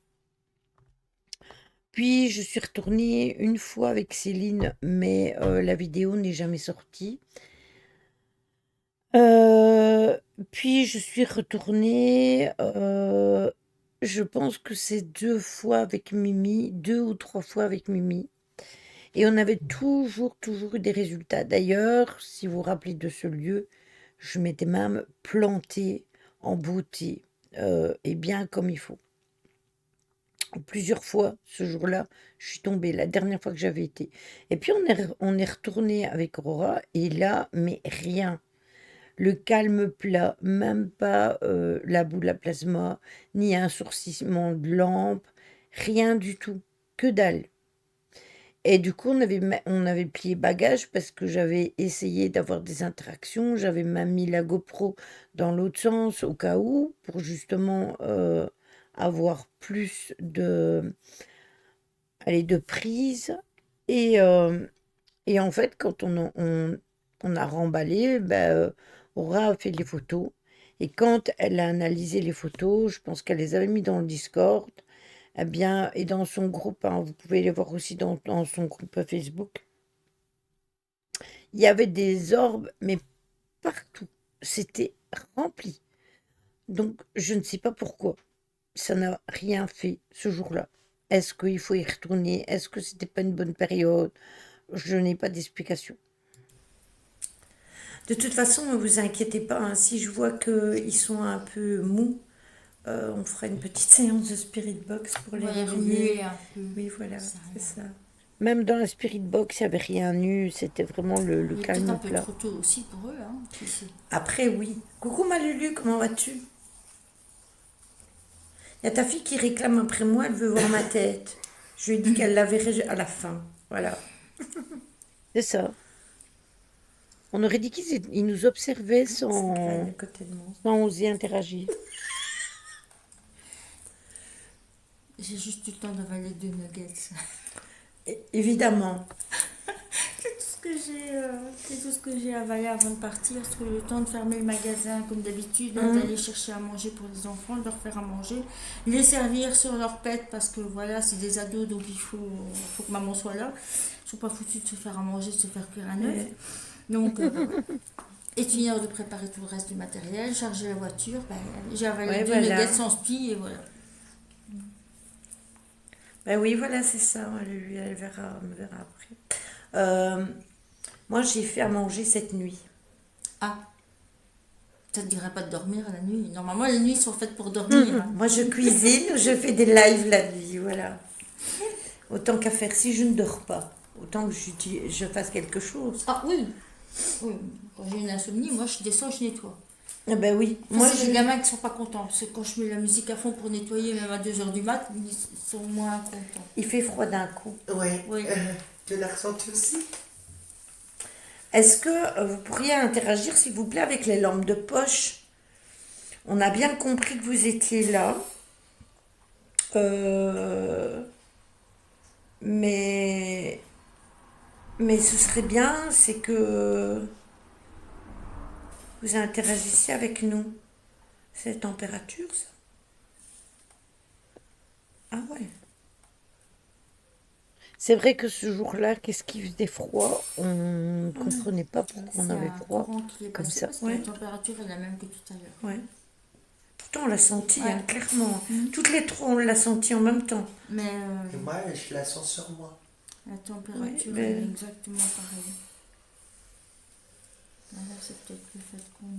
Speaker 3: Puis, je suis retournée une fois avec Céline, mais la vidéo n'est jamais sortie. Euh, Puis, je suis retournée. Je pense que c'est 2 fois avec Mimi, 2 ou 3 fois avec Mimi. Et on avait toujours eu des résultats. D'ailleurs, si vous vous rappelez de ce lieu, je m'étais même plantée en beauté, et bien comme il faut. Plusieurs fois, ce jour-là, je suis tombée, la dernière fois que j'avais été. Et puis on est retourné avec Aurora, et là, mais rien.
Speaker 1: le calme plat, même pas la boule à plasma, ni un sourcillement de lampe, rien du tout, que dalle. Et du coup, on avait plié bagage parce que j'avais essayé d'avoir des interactions. J'avais même mis la GoPro dans l'autre sens au cas où, pour justement avoir plus de prise. Et, et en fait, quand on a remballé, Aura a fait les photos. Et quand elle a analysé les photos, je pense qu'elle les avait mis dans le Discord. Eh bien, et dans son groupe, hein, vous pouvez les voir aussi dans son groupe Facebook, il y avait des orbes, mais partout. C'était rempli. Donc, je ne sais pas pourquoi. Ça n'a rien fait ce jour-là. Est-ce qu'il faut y retourner? Est-ce que c'était pas une bonne période? Je n'ai pas d'explication. De toute façon, ne vous inquiétez pas, hein, si je vois qu'ils sont un peu mous, on fera une petite séance de spirit box pour les réveiller.
Speaker 2: remuer un peu.
Speaker 1: Oui, voilà,
Speaker 2: Ça,
Speaker 1: c'est ça. Même dans la spirit box, il n'y avait rien eu, c'était vraiment le
Speaker 2: Il est
Speaker 1: calme
Speaker 2: peut-être un peu
Speaker 1: plat.
Speaker 2: trop tôt aussi pour eux, hein. Qui sait.
Speaker 1: Après, oui. Coucou ma Lulu, comment vas-tu? Il y a ta fille qui réclame après moi, elle veut voir ma tête. Je lui ai dit qu'elle la verrait à la fin. Voilà. C'est ça. On aurait dit qu'ils nous observaient sans oser interagir.
Speaker 2: J'ai juste eu le temps d'avaler 2 nuggets.
Speaker 1: Évidemment.
Speaker 2: C'est tout ce que j'ai avalé avant de partir. Parce que le temps de fermer le magasin, comme d'habitude, d'aller chercher à manger pour les enfants, de leur faire à manger, les servir sur leur pète, parce que voilà, c'est des ados, donc il faut que maman soit là. Ils sont pas foutus de se faire à manger, de se faire cuire un œuf. Donc, et finir de préparer tout le reste du matériel, charger la voiture. J'ai avalé 2 nuggets sans spi et voilà.
Speaker 1: Ben oui, voilà, c'est ça. Elle me verra après. Moi, j'ai fait à manger cette nuit.
Speaker 2: Ah, ça ne te dirait pas de dormir la nuit. Normalement, les nuits sont faites pour dormir. Hein.
Speaker 1: Moi, je cuisine, je fais des lives la nuit, voilà. Autant qu'à faire, si je ne dors pas, autant que je fasse quelque chose.
Speaker 2: Ah oui. Oui. Quand j'ai une insomnie, moi, je descends, je nettoie.
Speaker 1: Ah ben oui.
Speaker 2: Moi, c'est les gamins qui sont pas contents. Parce que quand je mets la musique à fond pour nettoyer, même à 2h du mat, ils sont moins contents.
Speaker 1: Il fait froid d'un coup.
Speaker 4: Ouais.
Speaker 2: Oui.
Speaker 4: Tu l'as ressenti aussi?
Speaker 1: Est-ce que vous pourriez interagir, s'il vous plaît, avec les lampes de poche? On a bien compris que vous étiez là. Mais ce serait bien, c'est que vous interagissiez avec nous. C'est la température, ça? Ah ouais. C'est vrai que ce jour-là, qu'est-ce qui faisait froid? On ne comprenait pas pourquoi on avait froid.
Speaker 2: Comme ça. Parce que la température est la même que tout à l'heure.
Speaker 1: Ouais. Pourtant, on l'a senti, hein, clairement. Toutes les trois, on l'a senti en même temps.
Speaker 2: Mais
Speaker 4: moi, je la sens sur moi.
Speaker 2: La température est exactement pareille. Là, c'est peut-être le fait qu'on a...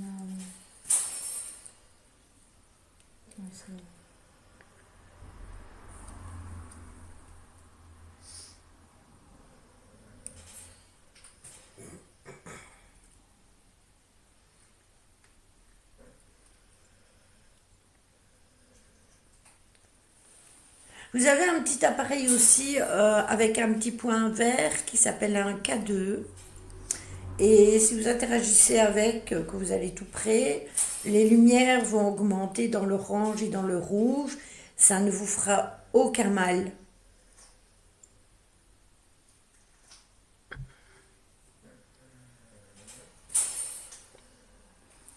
Speaker 1: Vous avez un petit appareil aussi avec un petit point vert qui s'appelle un K2. Et si vous interagissez avec, que vous allez tout près, les lumières vont augmenter dans l'orange et dans le rouge. Ça ne vous fera aucun mal.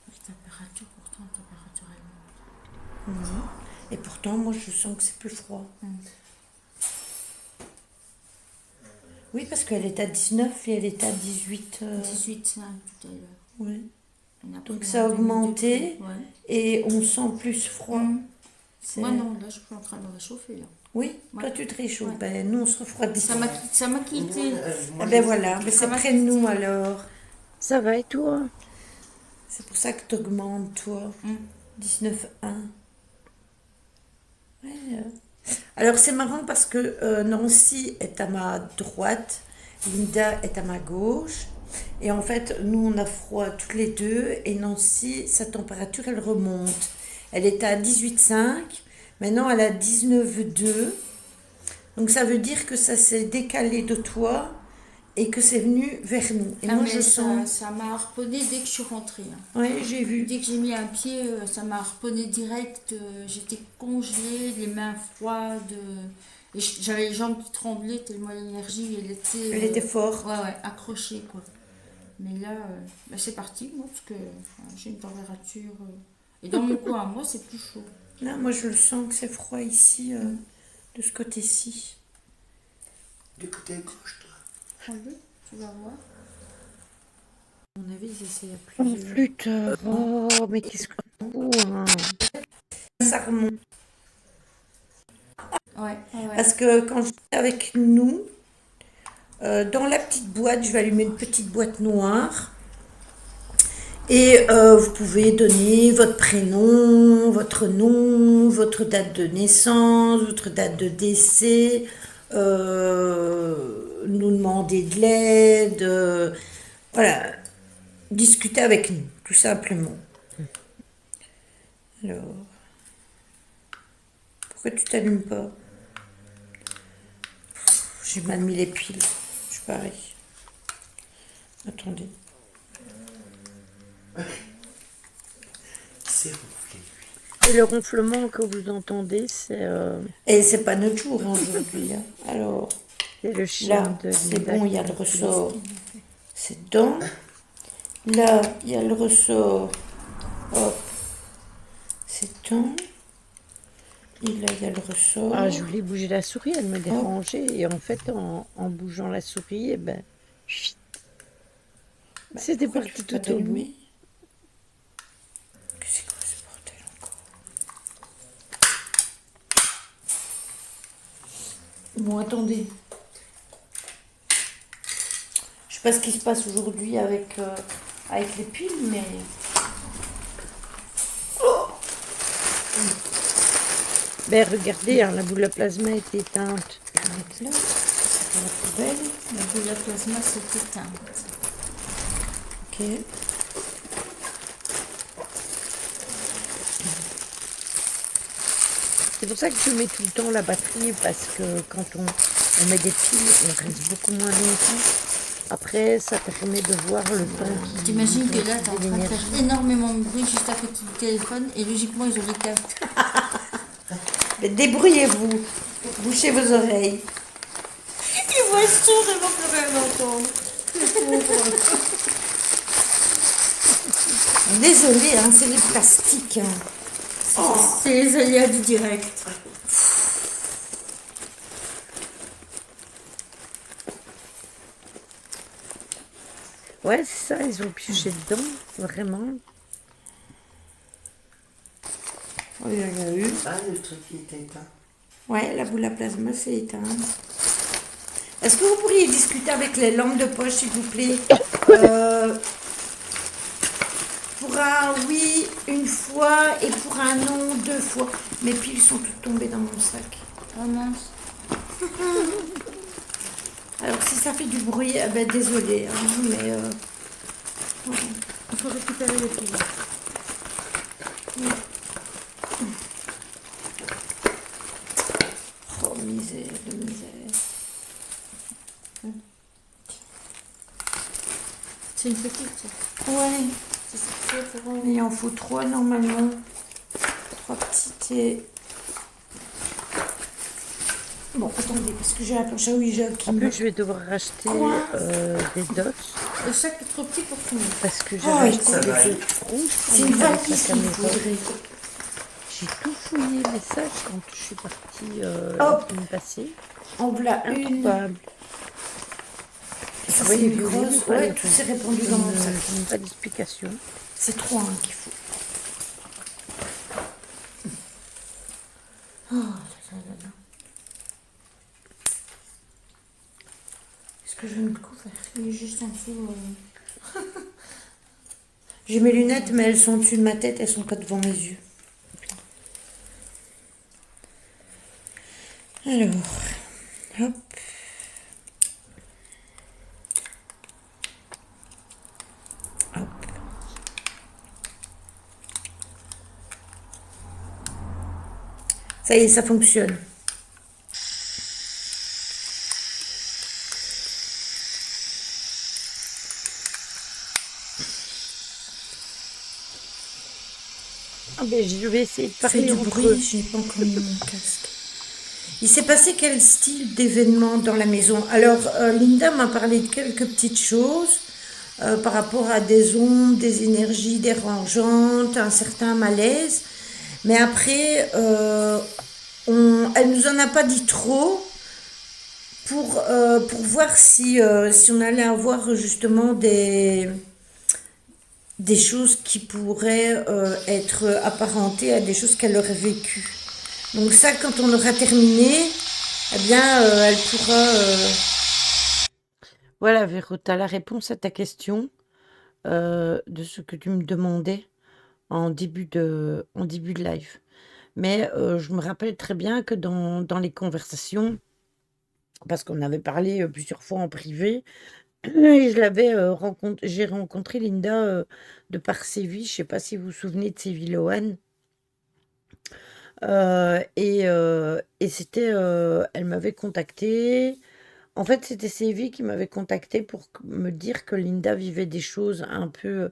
Speaker 2: La température elle monte.
Speaker 1: Et pourtant, moi, je sens que c'est plus froid. Oui, parce qu'elle est à 19 et elle est à 18.
Speaker 2: 18, ça, tout à l'heure.
Speaker 1: Oui. Donc ça a augmenté et on sent plus froid.
Speaker 2: Moi non, là je suis en train de me réchauffer. Là.
Speaker 1: Oui, toi tu te réchauffes. Ben, nous on se refroidit.
Speaker 2: Ça m'a quitté.
Speaker 1: Ben voilà, mais c'est près de nous alors. Ça va et toi? C'est pour ça que tu augmentes toi. 19,1. Ouais. Alors c'est marrant parce que Nancy est à ma droite, Linda est à ma gauche Et en fait, nous, on a froid toutes les deux. Et Nancy, sa température, elle remonte. Elle était à 18,5. Maintenant, elle a 19,2. Donc, ça veut dire que ça s'est décalé de toi et que c'est venu vers nous. Et
Speaker 2: Ah,
Speaker 1: moi,
Speaker 2: mais
Speaker 1: je sens...
Speaker 2: ça m'a harponné dès que je suis rentrée, hein.
Speaker 1: Ouais, j'ai vu.
Speaker 2: Dès que j'ai mis un pied, ça m'a harponné direct. J'étais congelée, les mains froides. Et j'avais les jambes qui tremblaient tellement l'énergie,
Speaker 1: Elle était forte.
Speaker 2: ouais, accrochée, quoi. Mais là, bah, c'est parti, moi, parce que j'ai une température. Et dans mon coin, moi, c'est plus chaud.
Speaker 1: Là, moi, je le sens que c'est froid ici, de ce côté-ci.
Speaker 4: Du côté gauche, toi.
Speaker 2: Prends-le, tu vas voir.
Speaker 1: À mon avis, ils essayent à plusieurs. Flûte. Oh, mais qu'est-ce que hein. Ça remonte.
Speaker 2: Ouais.
Speaker 1: Parce que quand je suis avec nous, dans la petite boîte, je vais allumer une petite boîte noire. Et vous pouvez donner votre prénom, votre nom, votre date de naissance, votre date de décès, nous demander de l'aide, voilà, discuter avec nous, tout simplement. Alors, pourquoi tu t'allumes pas? J'ai mal mis les piles, je suis pareil. Attendez.
Speaker 4: C'est ronflé.
Speaker 3: Et le ronflement que vous entendez, c'est
Speaker 1: Et c'est pas notre jour hein, aujourd'hui. Hein. Alors,
Speaker 3: le chien
Speaker 1: là,
Speaker 3: de
Speaker 1: c'est
Speaker 3: Linda
Speaker 1: bon, il y a
Speaker 3: qui
Speaker 1: le
Speaker 3: fait
Speaker 1: ressort. C'est dedans. Là, il y a le ressort. Hop. C'est dedans. Et là, il y a le ressort.
Speaker 3: Ah, je voulais bouger la souris, elle me dérangeait. Et en fait, en bougeant la souris, eh ben, chut,
Speaker 1: Bah,
Speaker 3: c'était
Speaker 1: pourquoi
Speaker 3: parti
Speaker 1: tu peux
Speaker 3: tout au bout.
Speaker 1: t'allumer? C'est quoi ce bordel encore? Bon, attendez. Je sais pas ce qui se passe aujourd'hui avec les piles, mais...
Speaker 3: Ben, regardez, hein, la boule à plasma est éteinte.
Speaker 1: Je vais mettre là, c'est la poubelle.
Speaker 2: La boule à plasma s'est éteinte.
Speaker 1: Ok.
Speaker 3: C'est pour ça que je mets tout le temps la batterie, parce que quand on met des piles, on reste beaucoup moins longtemps. Après, ça permet de voir le temps qui...
Speaker 2: T'imagines que là, t'es en
Speaker 3: de
Speaker 2: train de
Speaker 3: l'énergie.
Speaker 2: faire énormément de bruit juste à côté du téléphone et logiquement, ils ont les captes.
Speaker 1: Mais débrouillez-vous. Bouchez vos oreilles.
Speaker 2: Ils vont être sourds, ils vont plus rien entendre.
Speaker 1: Désolée, hein, c'est le plastique. Hein.
Speaker 2: C'est les aléas du direct.
Speaker 3: Ouais, c'est ça, ils ont pioché dedans, vraiment.
Speaker 1: Oh, il y en a eu.
Speaker 4: Ah, le truc qui était éteint.
Speaker 1: Ouais, la boule à plasma, c'est éteinte. Est-ce que vous pourriez discuter avec les lampes de poche, s'il vous plaît Pour un oui, une fois, et pour un non, deux fois. Mes piles sont toutes tombées dans mon sac.
Speaker 2: Oh mince.
Speaker 1: Alors, si ça fait du bruit, eh ben, désolé, hein, mais...
Speaker 2: Il faut récupérer les piles.
Speaker 1: Oh, misère de misère.
Speaker 2: C'est une petite, ça.
Speaker 1: Ouais,
Speaker 2: C'est ça pour
Speaker 1: il en faut trois normalement. Trois petites et... Bon, attendez, parce que j'ai la planche à Ouija qui
Speaker 3: En
Speaker 1: me...
Speaker 3: plus, je vais devoir racheter
Speaker 1: Quoi
Speaker 3: des dots,
Speaker 2: Le sac est trop petit pour tout le monde.
Speaker 3: parce que j'ai
Speaker 1: Oh,
Speaker 3: racheté
Speaker 4: ça
Speaker 3: des
Speaker 4: va aller.
Speaker 3: dots rouges
Speaker 1: C'est
Speaker 3: pour
Speaker 1: une
Speaker 3: mettre avec
Speaker 1: valise
Speaker 3: la
Speaker 1: qu'il me
Speaker 3: caméra.
Speaker 1: faudrait.
Speaker 3: J'ai tout fouillé les sacs quand je suis partie
Speaker 1: Hop.
Speaker 3: la semaine passée.
Speaker 1: En voilà une.
Speaker 3: Introuvable.
Speaker 1: Ça,
Speaker 3: Oui,
Speaker 1: c'est
Speaker 3: les
Speaker 1: une
Speaker 3: violets, mais
Speaker 1: grosse.
Speaker 3: pas
Speaker 1: Ouais,
Speaker 3: les
Speaker 1: tout
Speaker 3: rouges.
Speaker 1: s'est répandu dans mon sac.
Speaker 3: Je n'ai pas d'explication.
Speaker 1: C'est trois hein, qu'il faut. Oh, là, là, là, là. Est-ce que je vais me couvrir?
Speaker 2: Il est juste en dessous.
Speaker 1: J'ai mes lunettes, mais elles sont au-dessus de ma tête, elles sont pas devant mes yeux. Alors, hop. Ça y est, ça fonctionne. Ah ben, je vais essayer de
Speaker 2: Fait
Speaker 1: parler
Speaker 2: du
Speaker 1: entre eux.
Speaker 2: bruit, j'ai pas encore mis mon casque.
Speaker 1: Il s'est passé quel style d'événement dans la maison? Alors, Linda m'a parlé de quelques petites choses par rapport à des ondes, des énergies dérangeantes, un certain malaise. Mais après, elle nous en a pas dit trop pour voir si on allait avoir justement des choses qui pourraient être apparentées à des choses qu'elle aurait vécues. Donc ça, quand on aura terminé, eh bien, elle pourra... Voilà, Véro, tu as la réponse à ta question de ce que tu me demandais en début de live. Mais je me rappelle très bien que dans les conversations, parce qu'on avait parlé plusieurs fois en privé, et j'ai rencontré Linda de par Séville, je sais pas si vous vous souvenez de Séville Lohan. Et c'était, elle m'avait contacté. En fait, c'était Séville qui m'avait contacté pour me dire que Linda vivait des choses un peu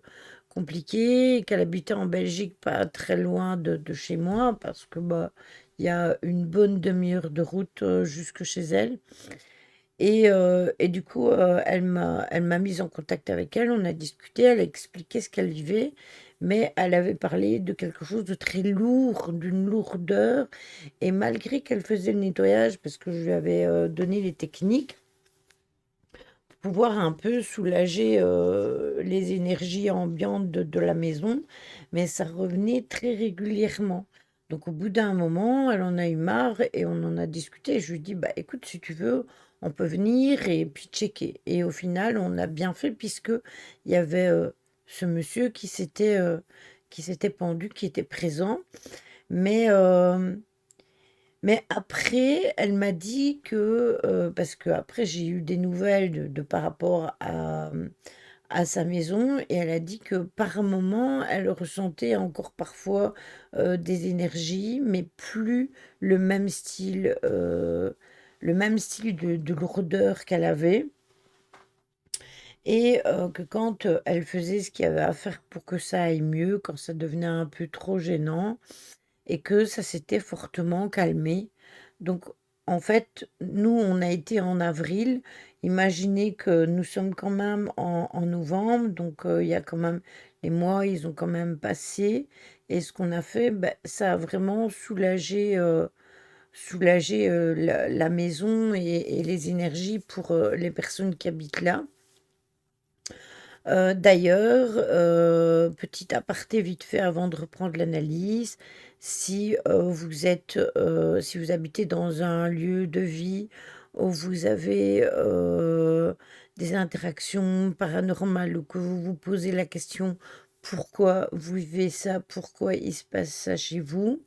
Speaker 1: compliquées, qu'elle habitait en Belgique, pas très loin de chez moi, parce que bah, il y a une bonne demi-heure de route jusque chez elle. Et du coup, elle m'a mise en contact avec elle, on a discuté, elle a expliqué ce qu'elle vivait, mais elle avait parlé de quelque chose de très lourd, d'une lourdeur. Et malgré qu'elle faisait le nettoyage, parce que je lui avais donné les techniques, pour pouvoir un peu soulager les énergies ambiantes de la maison, mais ça revenait très régulièrement. Donc au bout d'un moment, elle en a eu marre et on en a discuté. Je lui ai dit, bah écoute, si tu veux, on peut venir et puis checker. Et au final, on a bien fait puisque il y avait ce monsieur qui s'était pendu, qui était présent. Mais après, elle m'a dit que, parce que après j'ai eu des nouvelles de par rapport à sa maison, et elle a dit que par moment, elle ressentait encore parfois des énergies, mais plus le même style de lourdeur qu'elle avait. Et que quand elle faisait ce qu'il y avait à faire pour que ça aille mieux, quand ça devenait un peu trop gênant, et que ça s'était fortement calmé. Donc, en fait, nous, on a été en avril. Imaginez que nous sommes quand même en novembre, donc il y a quand même les mois, ils ont quand même passé. Et ce qu'on a fait, ben, ça a vraiment soulagé la maison et les énergies pour les personnes qui habitent là. D'ailleurs, petit aparté vite fait avant de reprendre l'analyse, si vous habitez dans un lieu de vie où vous avez des interactions paranormales ou que vous vous posez la question pourquoi vous vivez ça, pourquoi il se passe ça chez vous,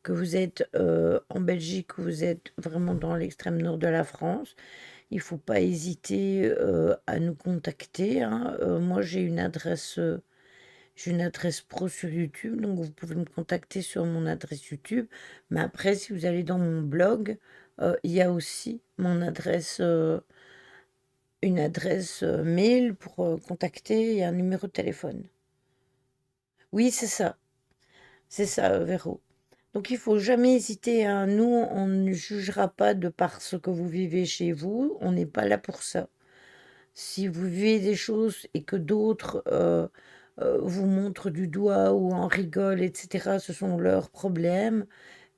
Speaker 1: que vous êtes en Belgique, ou vous êtes vraiment dans l'extrême nord de la France, il faut pas hésiter à nous contacter, hein. Moi, j'ai une adresse pro sur YouTube, donc vous pouvez me contacter sur mon adresse YouTube. Mais après, si vous allez dans mon blog, il y a aussi une adresse mail pour contacter et un numéro de téléphone. Oui, c'est ça, Véro. Donc il faut jamais hésiter, hein. Nous, on ne jugera pas de par ce que vous vivez chez vous. On n'est pas là pour ça. Si vous vivez des choses et que d'autres vous montrent du doigt ou en rigolent, etc., ce sont leurs problèmes.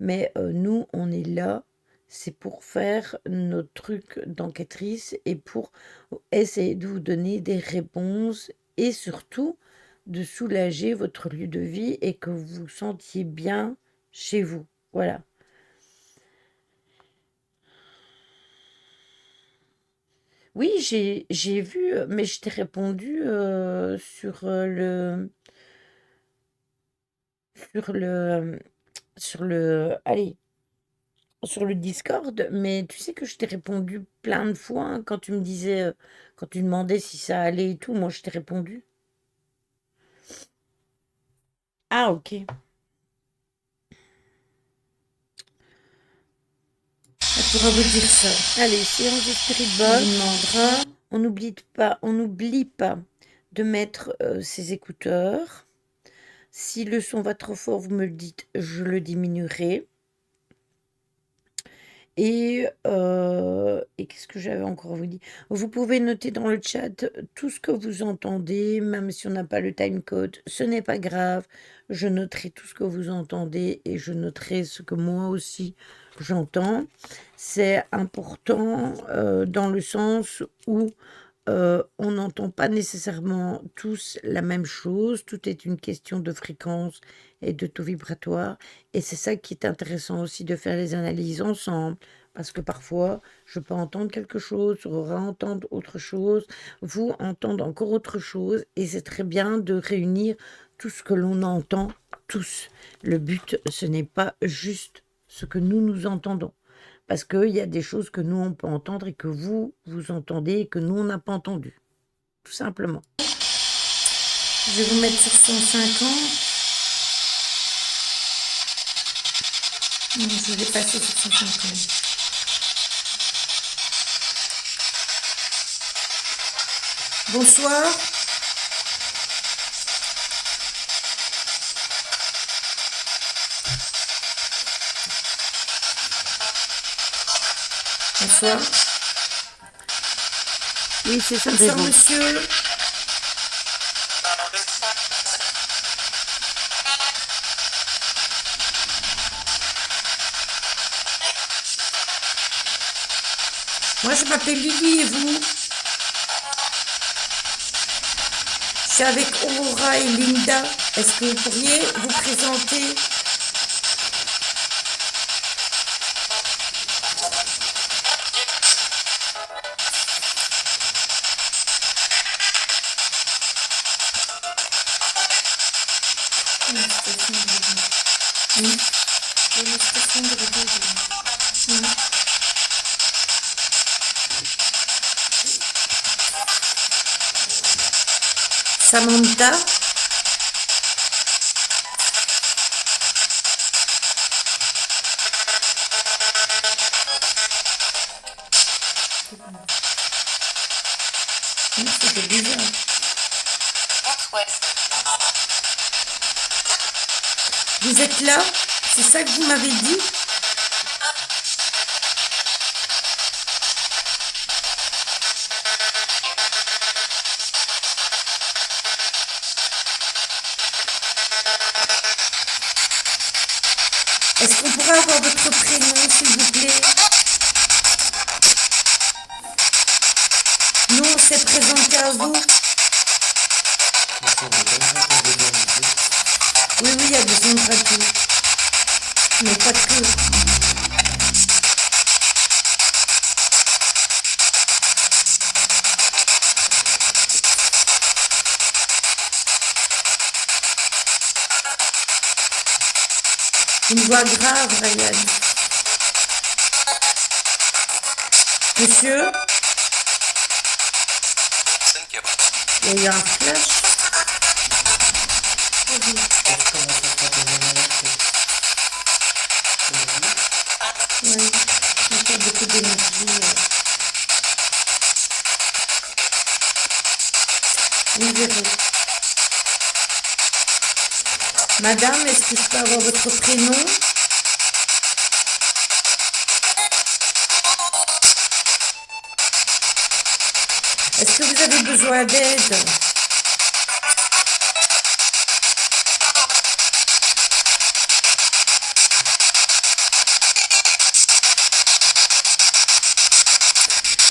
Speaker 1: Mais nous, on est là, c'est pour faire notre truc d'enquêtrice et pour essayer de vous donner des réponses et surtout de soulager votre lieu de vie et que vous vous sentiez bien chez vous. Voilà. Oui, j'ai vu, mais je t'ai répondu sur le, allez, sur le Discord, mais tu sais que je t'ai répondu plein de fois hein, quand tu me disais, quand tu demandais si ça allait et tout, moi je t'ai répondu. Ah, ok.
Speaker 2: pourra vous dire ça.
Speaker 1: Allez, séance de spirit
Speaker 2: On
Speaker 1: box.
Speaker 2: vous demandera.
Speaker 1: On n'oublie pas de mettre ses écouteurs. Si le son va trop fort, vous me le dites, je le diminuerai. Et qu'est-ce que j'avais encore à vous dire? Vous pouvez noter dans le chat tout ce que vous entendez, même si on n'a pas le timecode, ce n'est pas grave. Je noterai tout ce que vous entendez et je noterai ce que moi aussi j'entends. C'est important dans le sens où on n'entend pas nécessairement tous la même chose. Tout est une question de fréquence et de taux vibratoire. Et c'est ça qui est intéressant aussi de faire les analyses ensemble. Parce que parfois, je peux entendre quelque chose, Aurora entendre autre chose, vous entendre encore autre chose. Et c'est très bien de réunir tout ce que l'on entend tous. Le but, ce n'est pas juste ce que nous entendons. Parce qu'il y a des choses que nous, on peut entendre et que vous entendez et que nous, on n'a pas entendu. Tout simplement.
Speaker 2: Je vais vous mettre sur 150. Non, je vais passer sur 150. Bonsoir. Bonsoir.
Speaker 1: Oui, c'est ça.
Speaker 2: Bonsoir, monsieur. Moi, je m'appelle Lily et vous? Je suis avec Aurora et Linda. Est-ce que vous pourriez vous présenter? Samantha. C'était bizarre. Vous êtes là? C'est ça que vous m'avez dit? Est-ce qu'on pourrait avoir votre prénom, s'il vous plaît? Nous, on s'est présenté à vous. Oui, il y a des ondes radio. Mais pas que. Une voix grave, Ryan. Monsieur? Il y a eu un flash. Oui, il y a beaucoup d'énergie. Vous verrez. Madame, est-ce que je peux avoir votre prénom? Est-ce que vous avez besoin d'aide?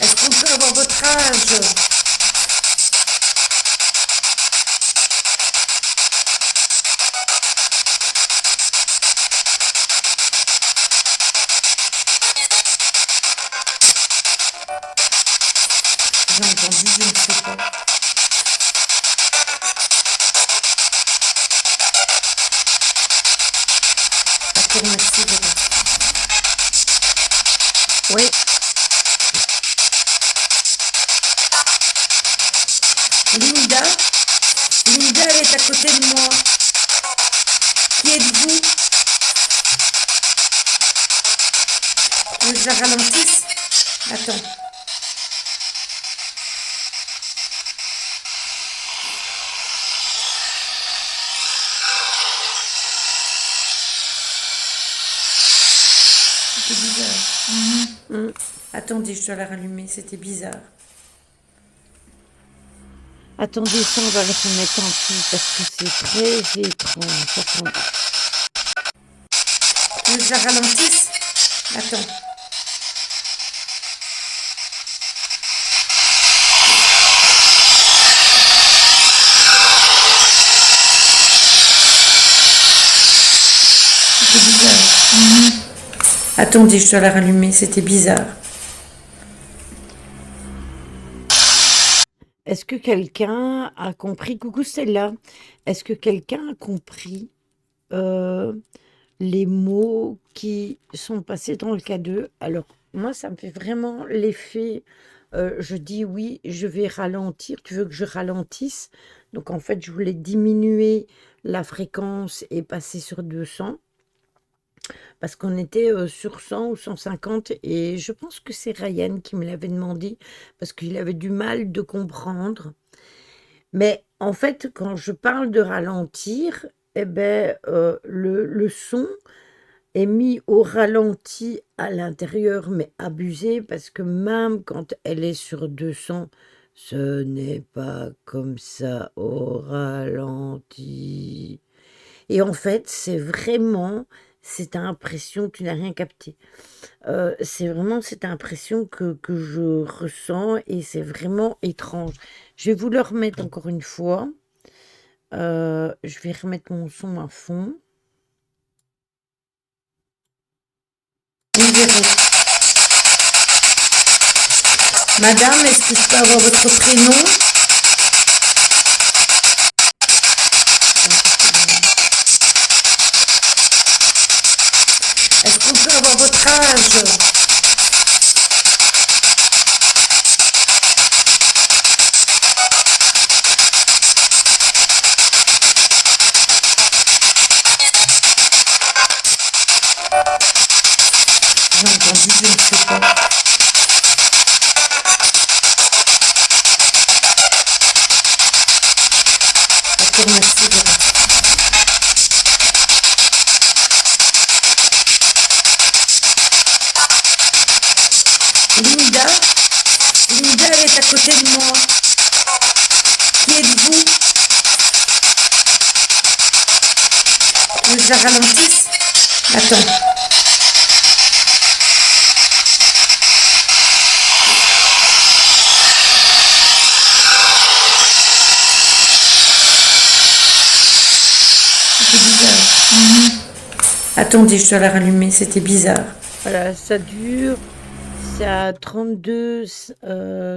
Speaker 2: Est-ce qu'on peut avoir votre âge? J'ai entendu, je ne sais pas. D'accord, merci.
Speaker 1: Oui.
Speaker 2: Linda, elle est à côté de moi. Qui êtes-vous?
Speaker 3: Tu veux que je la ralentisse? Attends. C'était bizarre. Attendez, je dois la rallumer, c'était bizarre. Attendez, ça, on va le remettre en dessous parce que c'est très étrange. Attendez. Tu veux que je la ralentisse? Attends. C'était bizarre. Attendez, je dois la rallumer, c'était bizarre. Est-ce que quelqu'un a compris? Coucou Stella. Est-ce que quelqu'un a compris les mots qui sont passés dans le K2? Alors, moi, ça me fait vraiment l'effet, je dis oui, je vais ralentir. Tu veux que je ralentisse? Donc, en fait, je voulais diminuer la fréquence et passer sur 200. Parce qu'on était sur 100 ou 150 et je pense que c'est Ryan qui me l'avait demandé parce qu'il avait du mal de comprendre. Mais en fait, quand je parle de ralentir, eh ben, le son est mis au ralenti à l'intérieur, mais abusé parce que même quand elle est sur 200, ce n'est pas comme ça au ralenti. Et en fait, c'est vraiment cette impression, tu n'as rien capté. C'est vraiment cette impression que je ressens et c'est vraiment étrange. Je vais vous le remettre encore une fois. Je vais remettre mon son à fond. Vous verrez. Madame, est-ce que je peux avoir votre prénom? Est-ce qu'on peut avoir votre âge? J'ai entendu, je ne sais pas. D'accord, merci. Linda, Linda, elle est à côté de moi. Qui êtes-vous? Tu veux que je la ralentisse? Attends. C'était bizarre. Attendez, je dois la rallumer, c'était bizarre. Voilà, ça dure. C'est à 32,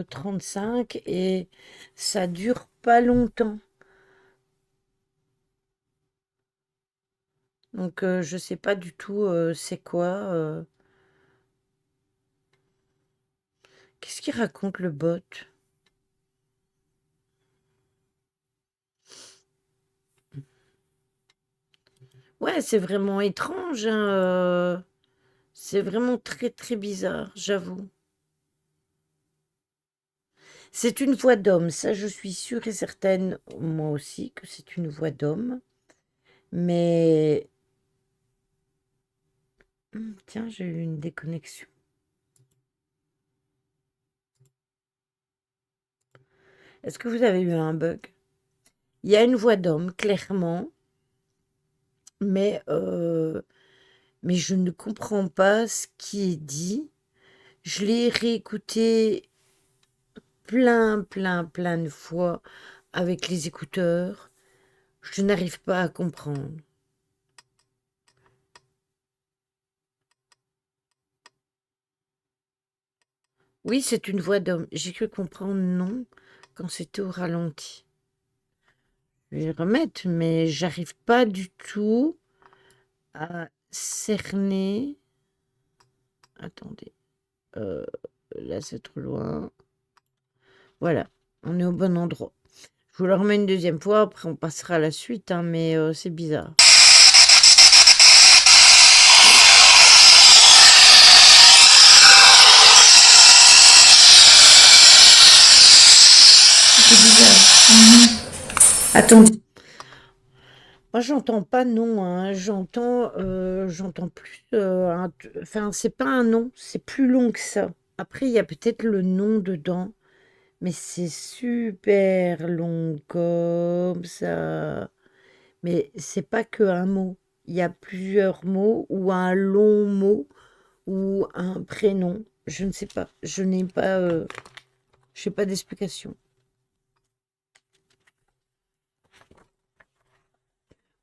Speaker 3: 35 et ça dure pas longtemps. Donc je sais pas du tout c'est quoi. Qu'est-ce qu'il raconte le bot? Ouais, c'est vraiment étrange, hein, c'est vraiment très très bizarre, j'avoue. C'est une voix d'homme, ça je suis sûre et certaine, moi aussi, que c'est une voix d'homme. Mais... Tiens, j'ai eu une déconnexion. Est-ce que vous avez eu un bug? Il y a une voix d'homme, clairement, mais je ne comprends pas ce qui est dit. Je l'ai réécouté plein de fois avec les écouteurs. Je n'arrive pas à comprendre. Oui, c'est une voix d'homme. J'ai cru comprendre non quand c'était au ralenti. Je vais le remettre, mais j'arrive pas du tout à cerner. Attendez. Là, c'est trop loin. Voilà, on est au bon endroit. Je vous le remets une deuxième fois, après on passera à la suite, hein, mais c'est bizarre.
Speaker 4: Attendez.
Speaker 3: Moi, j'entends pas non, hein. J'entends plus. Enfin, c'est pas un nom, c'est plus long que ça. Après, il y a peut-être le nom dedans, mais c'est super long comme ça. Mais c'est pas que un mot. Il y a plusieurs mots ou un long mot ou un prénom. Je ne sais pas. Je n'ai pas d'explication.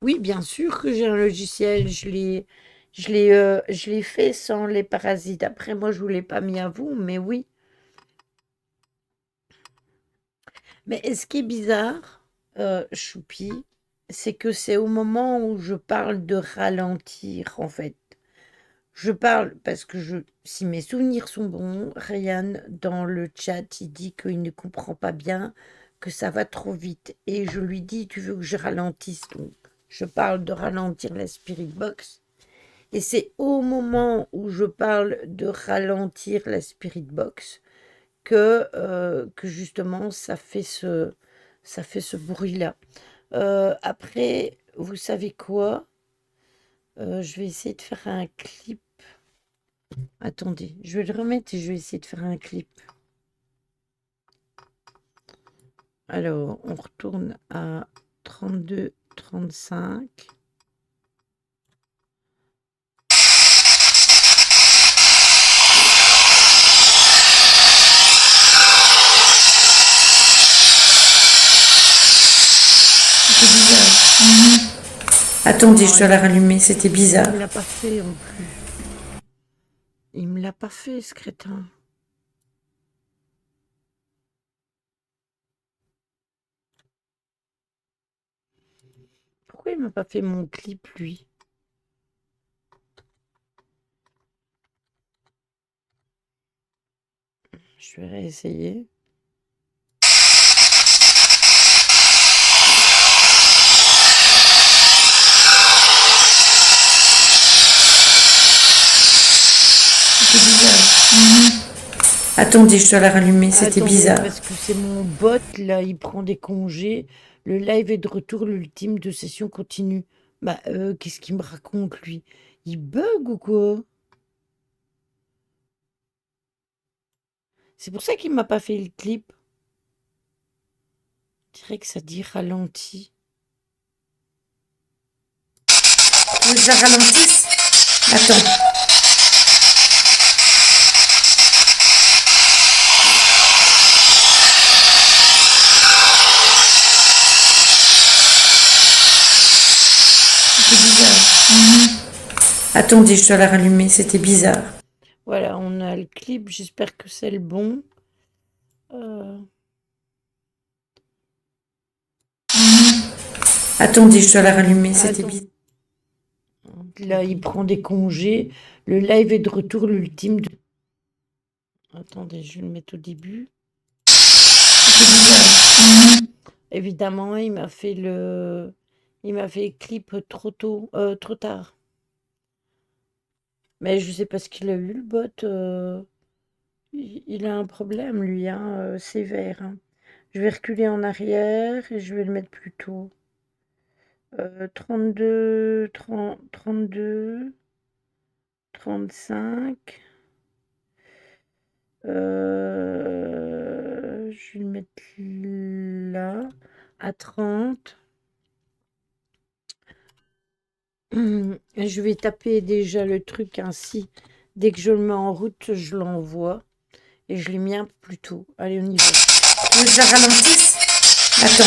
Speaker 3: Oui, bien sûr que j'ai un logiciel. Je l'ai fait sans les parasites. Après, moi, je vous l'ai pas mis à vous, mais oui. Mais ce qui est bizarre, Choupi, c'est que c'est au moment où je parle de ralentir, en fait. Je parle parce que si mes souvenirs sont bons, Ryan, dans le chat, il dit qu'il ne comprend pas bien, que ça va trop vite. Et je lui dis, tu veux que je ralentisse? Donc, je parle de ralentir la Spirit Box. Et c'est au moment où je parle de ralentir la Spirit Box que justement ça fait ce bruit-là. Après, vous savez quoi? Je vais essayer de faire un clip. Attendez, je vais le remettre et je vais essayer de faire un clip. Alors, on retourne à 32, 35. C'est bizarre.
Speaker 4: Attendez, je dois la rallumer, c'était
Speaker 3: Il
Speaker 4: bizarre.
Speaker 3: me l'a pas fait en plus. Il me l'a pas fait, ce crétin. Pourquoi il m'a pas fait mon clip, lui? Je vais réessayer. C'est bizarre.
Speaker 4: Attendez, je dois la rallumer, c'était
Speaker 3: Attendez,
Speaker 4: bizarre.
Speaker 3: parce que c'est mon bot, là, il prend des congés. Le live est de retour, l'ultime de session continue. Bah, qu'est-ce qu'il me raconte, lui? Il bug ou quoi? C'est pour ça qu'il m'a pas fait le clip. Je dirais que ça dit ralenti.
Speaker 4: Tu veux que je la ralentisse? Attends.
Speaker 3: C'est bizarre.
Speaker 4: Attendez, je dois la rallumer, c'était bizarre.
Speaker 3: Voilà, on a le clip, j'espère que c'est le bon.
Speaker 4: Attendez, je dois la rallumer, c'était
Speaker 3: Attends.
Speaker 4: bizarre.
Speaker 3: Là, il prend des congés. Le live est de retour, l'ultime de... Attendez, je vais le mettre au début. C'est bizarre. Évidemment, il m'a fait le clip trop tôt, trop tard. Mais je sais pas ce qu'il a eu, le bot. Il a un problème, lui, hein, sévère, hein. Je vais reculer en arrière et je vais le mettre plus tôt. 32, 30, 32, 35. Je vais le mettre là, à 30. Et je vais taper déjà le truc ainsi. Dès que je le mets en route, je l'envoie. Et je l'ai mis un peu plus tôt. Allez, on y va.
Speaker 4: Tu veux que je la ralentisse? Attends.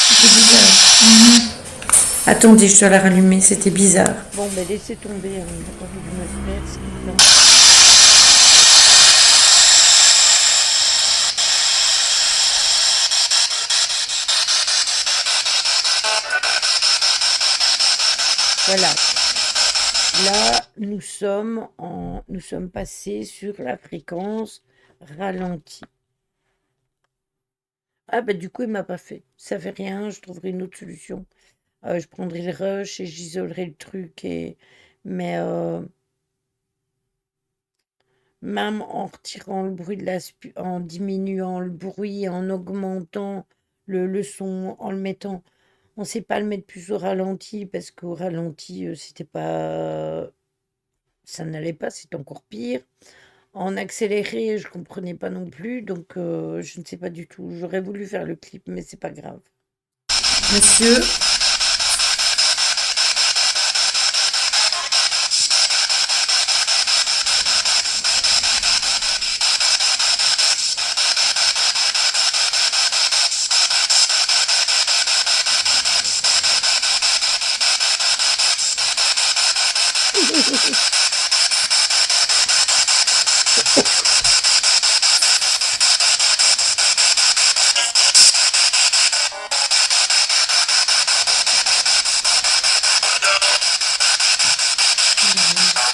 Speaker 3: C'est bizarre.
Speaker 4: Attendez, je dois la rallumer, c'était bizarre.
Speaker 3: Bon, ben laissez tomber. On n'a pas voulu me faire, c'est blanc. Voilà. Là, nous sommes passés sur la fréquence ralentie. Ah bah du coup, il m'a pas fait. Ça fait rien, je trouverai une autre solution. je prendrai le rush et j'isolerai le truc mais même en retirant le bruit de en diminuant le bruit, en augmentant le son, en le mettant on sait pas le mettre plus au ralenti parce qu'au ralenti, c'était pas ça n'allait pas, c'était encore pire. En accéléré, je comprenais pas non plus, donc je ne sais pas du tout. J'aurais voulu faire le clip, mais c'est pas grave. Monsieur?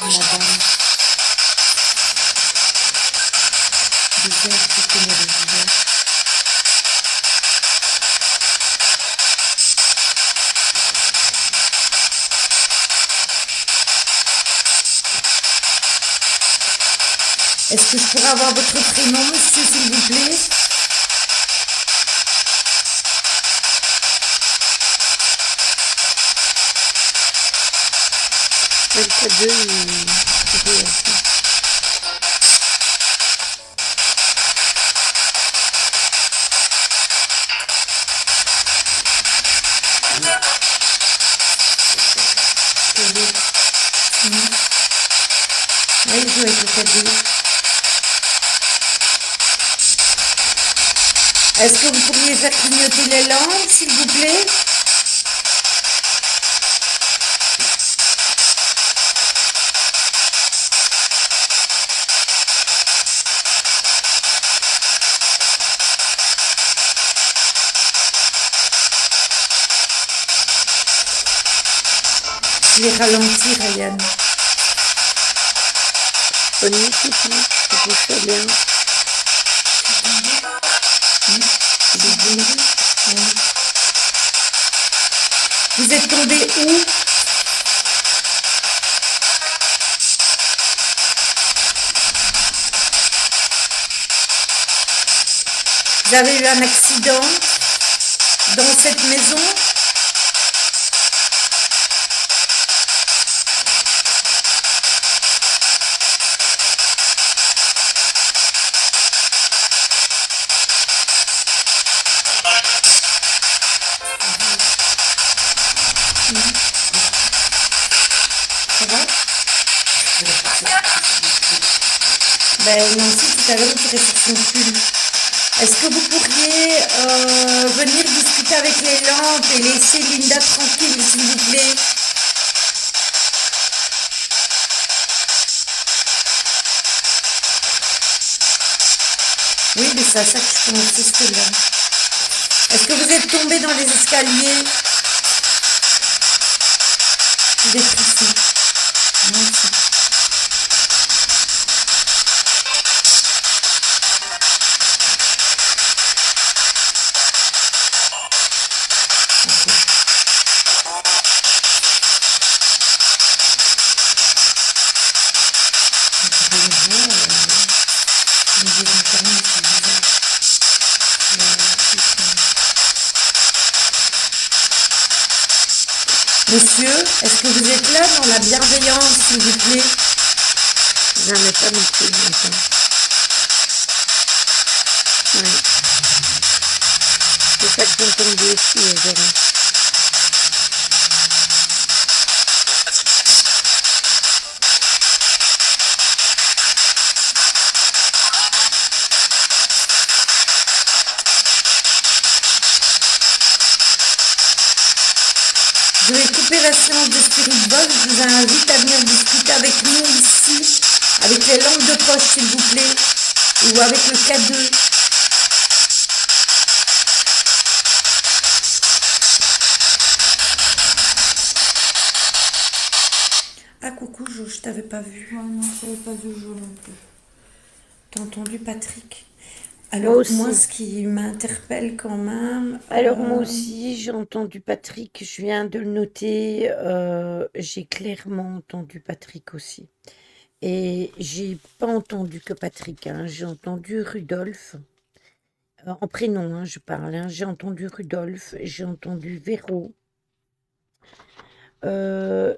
Speaker 3: Madame, bizarre, c'est comme elle est bizarre. Est-ce que je pourrais avoir votre prénom, monsieur, s'il vous plaît? Le cadeau, c'était oui, je joue avec le cadeau. Est-ce que vous pourriez faire clignoter les lampes, s'il vous plaît? Je vais ralentir, Ryan. Bonne nuit, Titi. Je vous fais bien. Vous êtes tombé où? Vous avez eu un accident dans cette maison? Ça va? Ben Nancy, tout à l'heure, vous tirez sur son pull. Est-ce que vous pourriez venir discuter avec les lampes et laisser Linda tranquille, s'il vous plaît? Oui, mais c'est à ça que je commençais ce là. Est-ce que vous êtes tombé dans les escaliers? Vous êtes ici. Merci. Monsieur, est-ce que vous êtes là dans la bienveillance, s'il vous plaît? J'en ai pas non plus, maintenant. Ouais. C'est ça que j'entends dire aussi, Zéro. Je vais couper la séance de Spirit Box. Je vous invite à venir discuter avec nous ici, avec les lampes de poche, s'il vous plaît, ou avec le K2. Ah, coucou, je t'avais pas vu.
Speaker 2: Ouais, non, je n'avais pas vu le jour non plus.
Speaker 3: T'as entendu Patrick? Moi
Speaker 1: Alors, moi,
Speaker 3: aussi.
Speaker 1: ce qui m'interpelle quand même,
Speaker 3: Alors moi aussi, j'ai entendu Patrick, je viens de le noter, j'ai clairement entendu Patrick aussi. Et j'ai pas entendu que Patrick, hein, j'ai entendu Rudolph, en prénom, hein, je parle, hein, j'ai entendu Rudolph, j'ai entendu Véro, euh,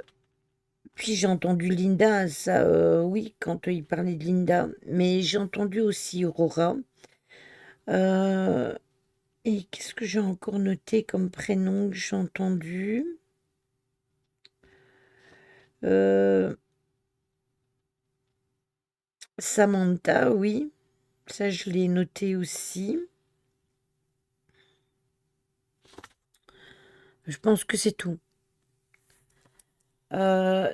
Speaker 3: puis j'ai entendu Linda, ça, oui, quand il parlait de Linda, mais j'ai entendu aussi Aurora. euh, et qu'est-ce que j'ai encore noté comme prénom que j'ai entendu? Euh, Samantha, oui, ça je l'ai noté aussi. Je pense que c'est tout.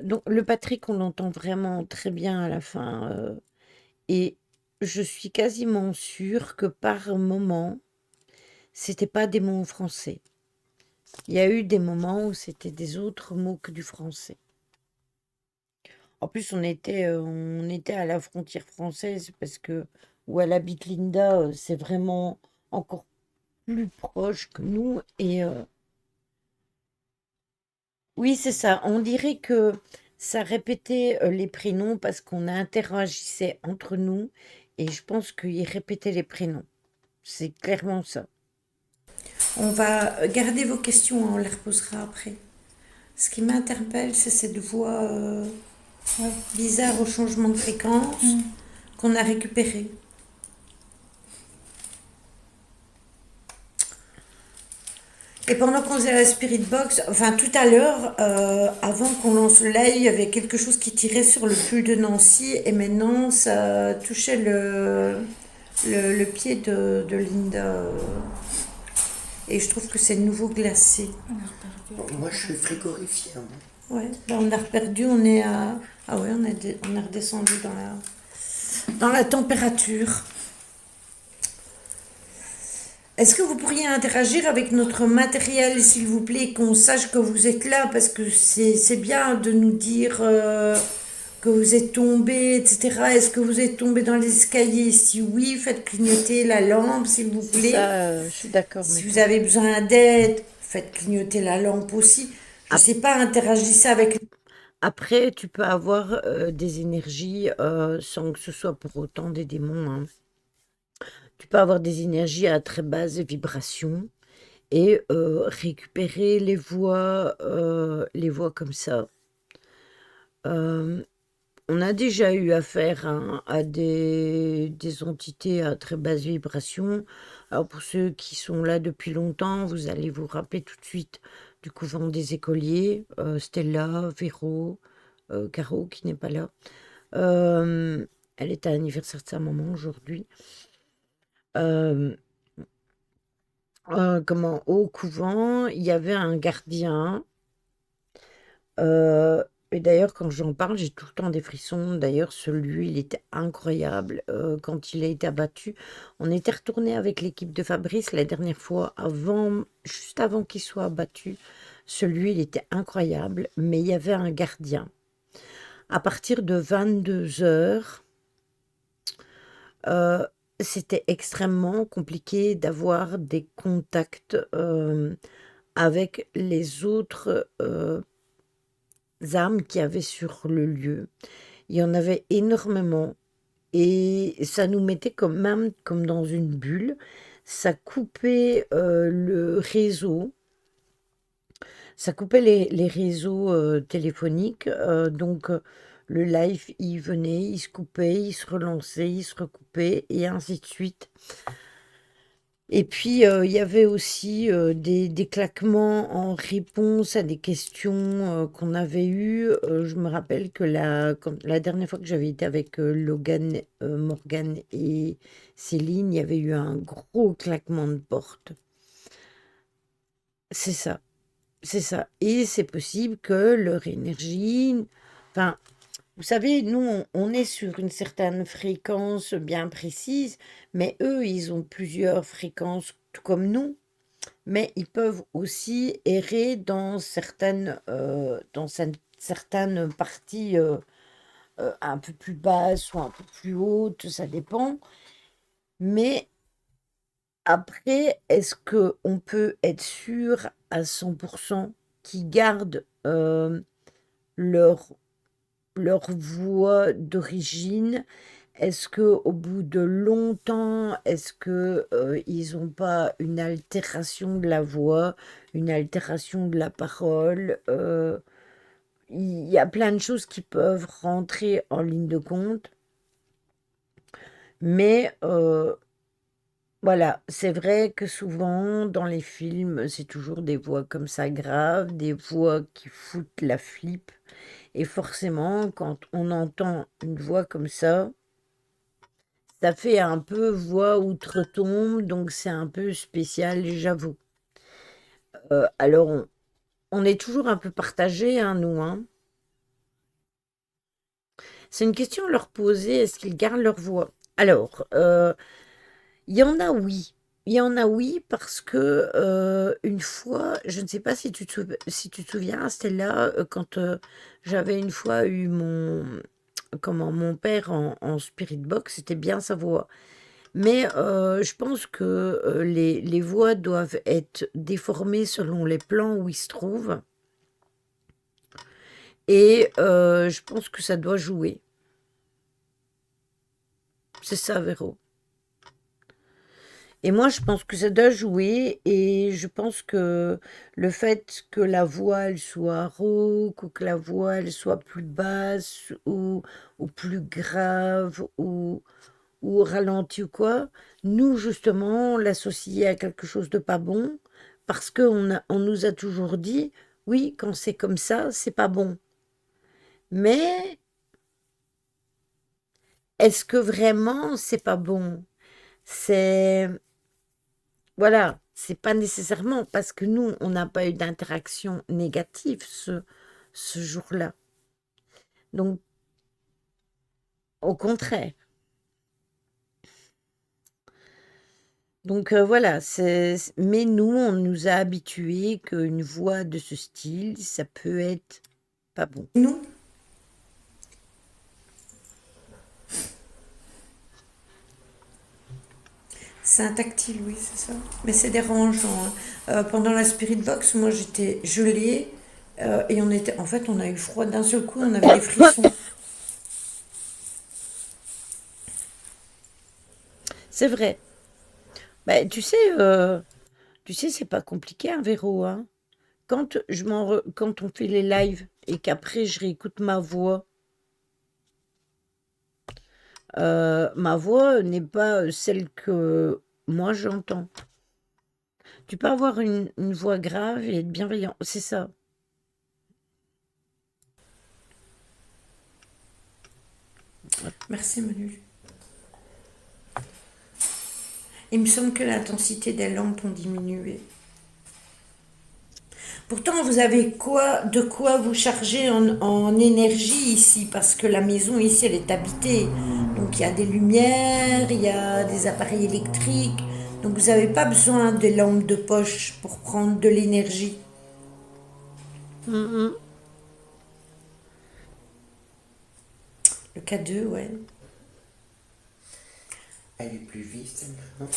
Speaker 3: Donc le Patrick, on l'entend vraiment très bien à la fin. Et je suis quasiment sûre que par moment, c'était pas des mots en français. Il y a eu des moments où c'était des autres mots que du français. En plus, on était à la frontière française parce que où elle habite Linda, c'est vraiment encore plus proche que nous. Et oui, c'est ça. On dirait que ça répétait les prénoms parce qu'on interagissait entre nous et je pense qu'il répétait les prénoms. C'est clairement ça.
Speaker 1: on va garder vos questions, on les reposera après. Ce qui m'interpelle, c'est cette voix bizarre au changement de fréquence qu'on a récupérée. Et pendant qu'on faisait la Spirit Box, enfin tout à l'heure, avant qu'on lance le live, il y avait quelque chose qui tirait sur le pull de Nancy et maintenant ça touchait le pied de Linda. Et je trouve que c'est nouveau glacé.
Speaker 4: Moi, je suis frigorifié. Hein.
Speaker 1: Ouais, ben on a reperdu, on est à. Ah ouais, on est redescendu dans la température. Est-ce que vous pourriez interagir avec notre matériel, s'il vous plaît, qu'on sache que vous êtes là, parce que c'est bien de nous dire que vous êtes tombé, etc. Est-ce que vous êtes tombé dans les escaliers? Si oui, faites clignoter la lampe, s'il vous
Speaker 3: C'est
Speaker 1: plaît.
Speaker 3: ça, je suis d'accord,
Speaker 1: Si vous
Speaker 3: Nathan.
Speaker 1: avez besoin d'aide, faites clignoter la lampe aussi. Je
Speaker 3: Ap-
Speaker 1: sais pas, interagissez avec.
Speaker 3: Après, tu peux avoir des énergies sans que ce soit pour autant des démons, hein. Tu peux avoir des énergies à très basse vibration et récupérer les voix comme ça. Euh, on a déjà eu affaire hein, à des entités à très basse vibration. Alors pour ceux qui sont là depuis longtemps, vous allez vous rappeler tout de suite du couvent des écoliers, Stella, Véro, Caro qui n'est pas là. Elle est à l'anniversaire de sa maman aujourd'hui. Euh, comment, au couvent, il y avait un gardien. euh, et d'ailleurs, quand j'en parle, j'ai tout le temps des frissons. D'ailleurs, celui, il était incroyable. Quand il a été abattu, on était retourné avec l'équipe de Fabrice la dernière fois, juste avant qu'il soit abattu. Celui, il était incroyable, mais il y avait un gardien. À partir de 22 heures, euh, c'était extrêmement compliqué d'avoir des contacts avec les autres âmes qu'il y avait sur le lieu. Il y en avait énormément et ça nous mettait même comme dans une bulle. Ça coupait le réseau, ça coupait les réseaux téléphoniques. Donc le live, il venait, il se coupait, il se relançait, il se recoupait et ainsi de suite. Et puis, il y avait aussi, des claquements en réponse à des questions, qu'on avait eues. Je me rappelle que la dernière fois que j'avais été avec, Logan, Morgane et Céline, il y avait eu un gros claquement de porte. C'est ça, c'est ça et c'est possible que leur énergie enfin, vous savez, nous, on est sur une certaine fréquence bien précise, mais eux, ils ont plusieurs fréquences, tout comme nous. Mais ils peuvent aussi errer dans certaines parties un peu plus basses ou un peu plus hautes, ça dépend. Mais
Speaker 1: Après, est-ce qu'on peut être sûr à 100% qu'ils gardent leur, leur voix d'origine? Est-ce que au bout de longtemps, est-ce que ils n'ont pas une altération de la voix, une altération de la parole? Il y a plein de choses qui peuvent rentrer en ligne de compte, mais voilà, c'est vrai que souvent dans les films, c'est toujours des voix comme ça graves, des voix qui foutent la flippe, et forcément, quand on entend une voix comme ça fait un peu voix outre-tombe, donc c'est un peu spécial, j'avoue. Alors, on est toujours un peu partagés, hein, nous, hein. C'est une question à leur poser, est-ce qu'ils gardent leur voix? Alors, il y en a oui. Il y en a oui parce que une fois, je ne sais pas si tu te souviens, Stella, quand j'avais une fois eu mon père en spirit box, c'était bien sa voix. Mais je pense que les voix doivent être déformées selon les plans où ils se trouvent. Et je pense que ça doit jouer. C'est ça, Véro. Et moi, je pense que ça doit jouer. Et je pense que le fait que la voix, elle soit rauque, ou que la voix, elle soit plus basse, ou plus grave, ou ralenti ou quoi, nous, justement, on l'associe à quelque chose de pas bon, parce on nous a toujours dit, oui, quand c'est comme ça, c'est pas bon. Mais est-ce que vraiment c'est pas bon? C'est, voilà, c'est pas nécessairement parce que nous, on n'a pas eu d'interaction négative ce jour-là. Donc, au contraire. Donc voilà, mais nous, on nous a habitués qu'une voix de ce style, ça peut être pas bon.
Speaker 3: Nous, c'est un tactile, oui, c'est ça. Mais c'est dérangeant, hein. Pendant la Spirit Box, moi j'étais gelée et en fait, on a eu froid d'un seul coup, on avait des frissons.
Speaker 1: C'est vrai. Bah, tu sais, c'est pas compliqué un Véro, hein. Quand on fait les lives et qu'après je réécoute ma voix n'est pas celle que moi j'entends. Tu peux avoir une voix grave et être bienveillant, c'est ça.
Speaker 3: Merci Manu. Il me semble que l'intensité des lampes ont diminué. Pourtant, vous avez de quoi vous charger en énergie ici, parce que la maison ici, elle est habitée. Donc il y a des lumières, il y a des appareils électriques. Donc vous n'avez pas besoin de lampes de poche pour prendre de l'énergie.
Speaker 1: Mhm.
Speaker 3: Le K2, ouais.
Speaker 4: Elle est plus vive, celle-là, non?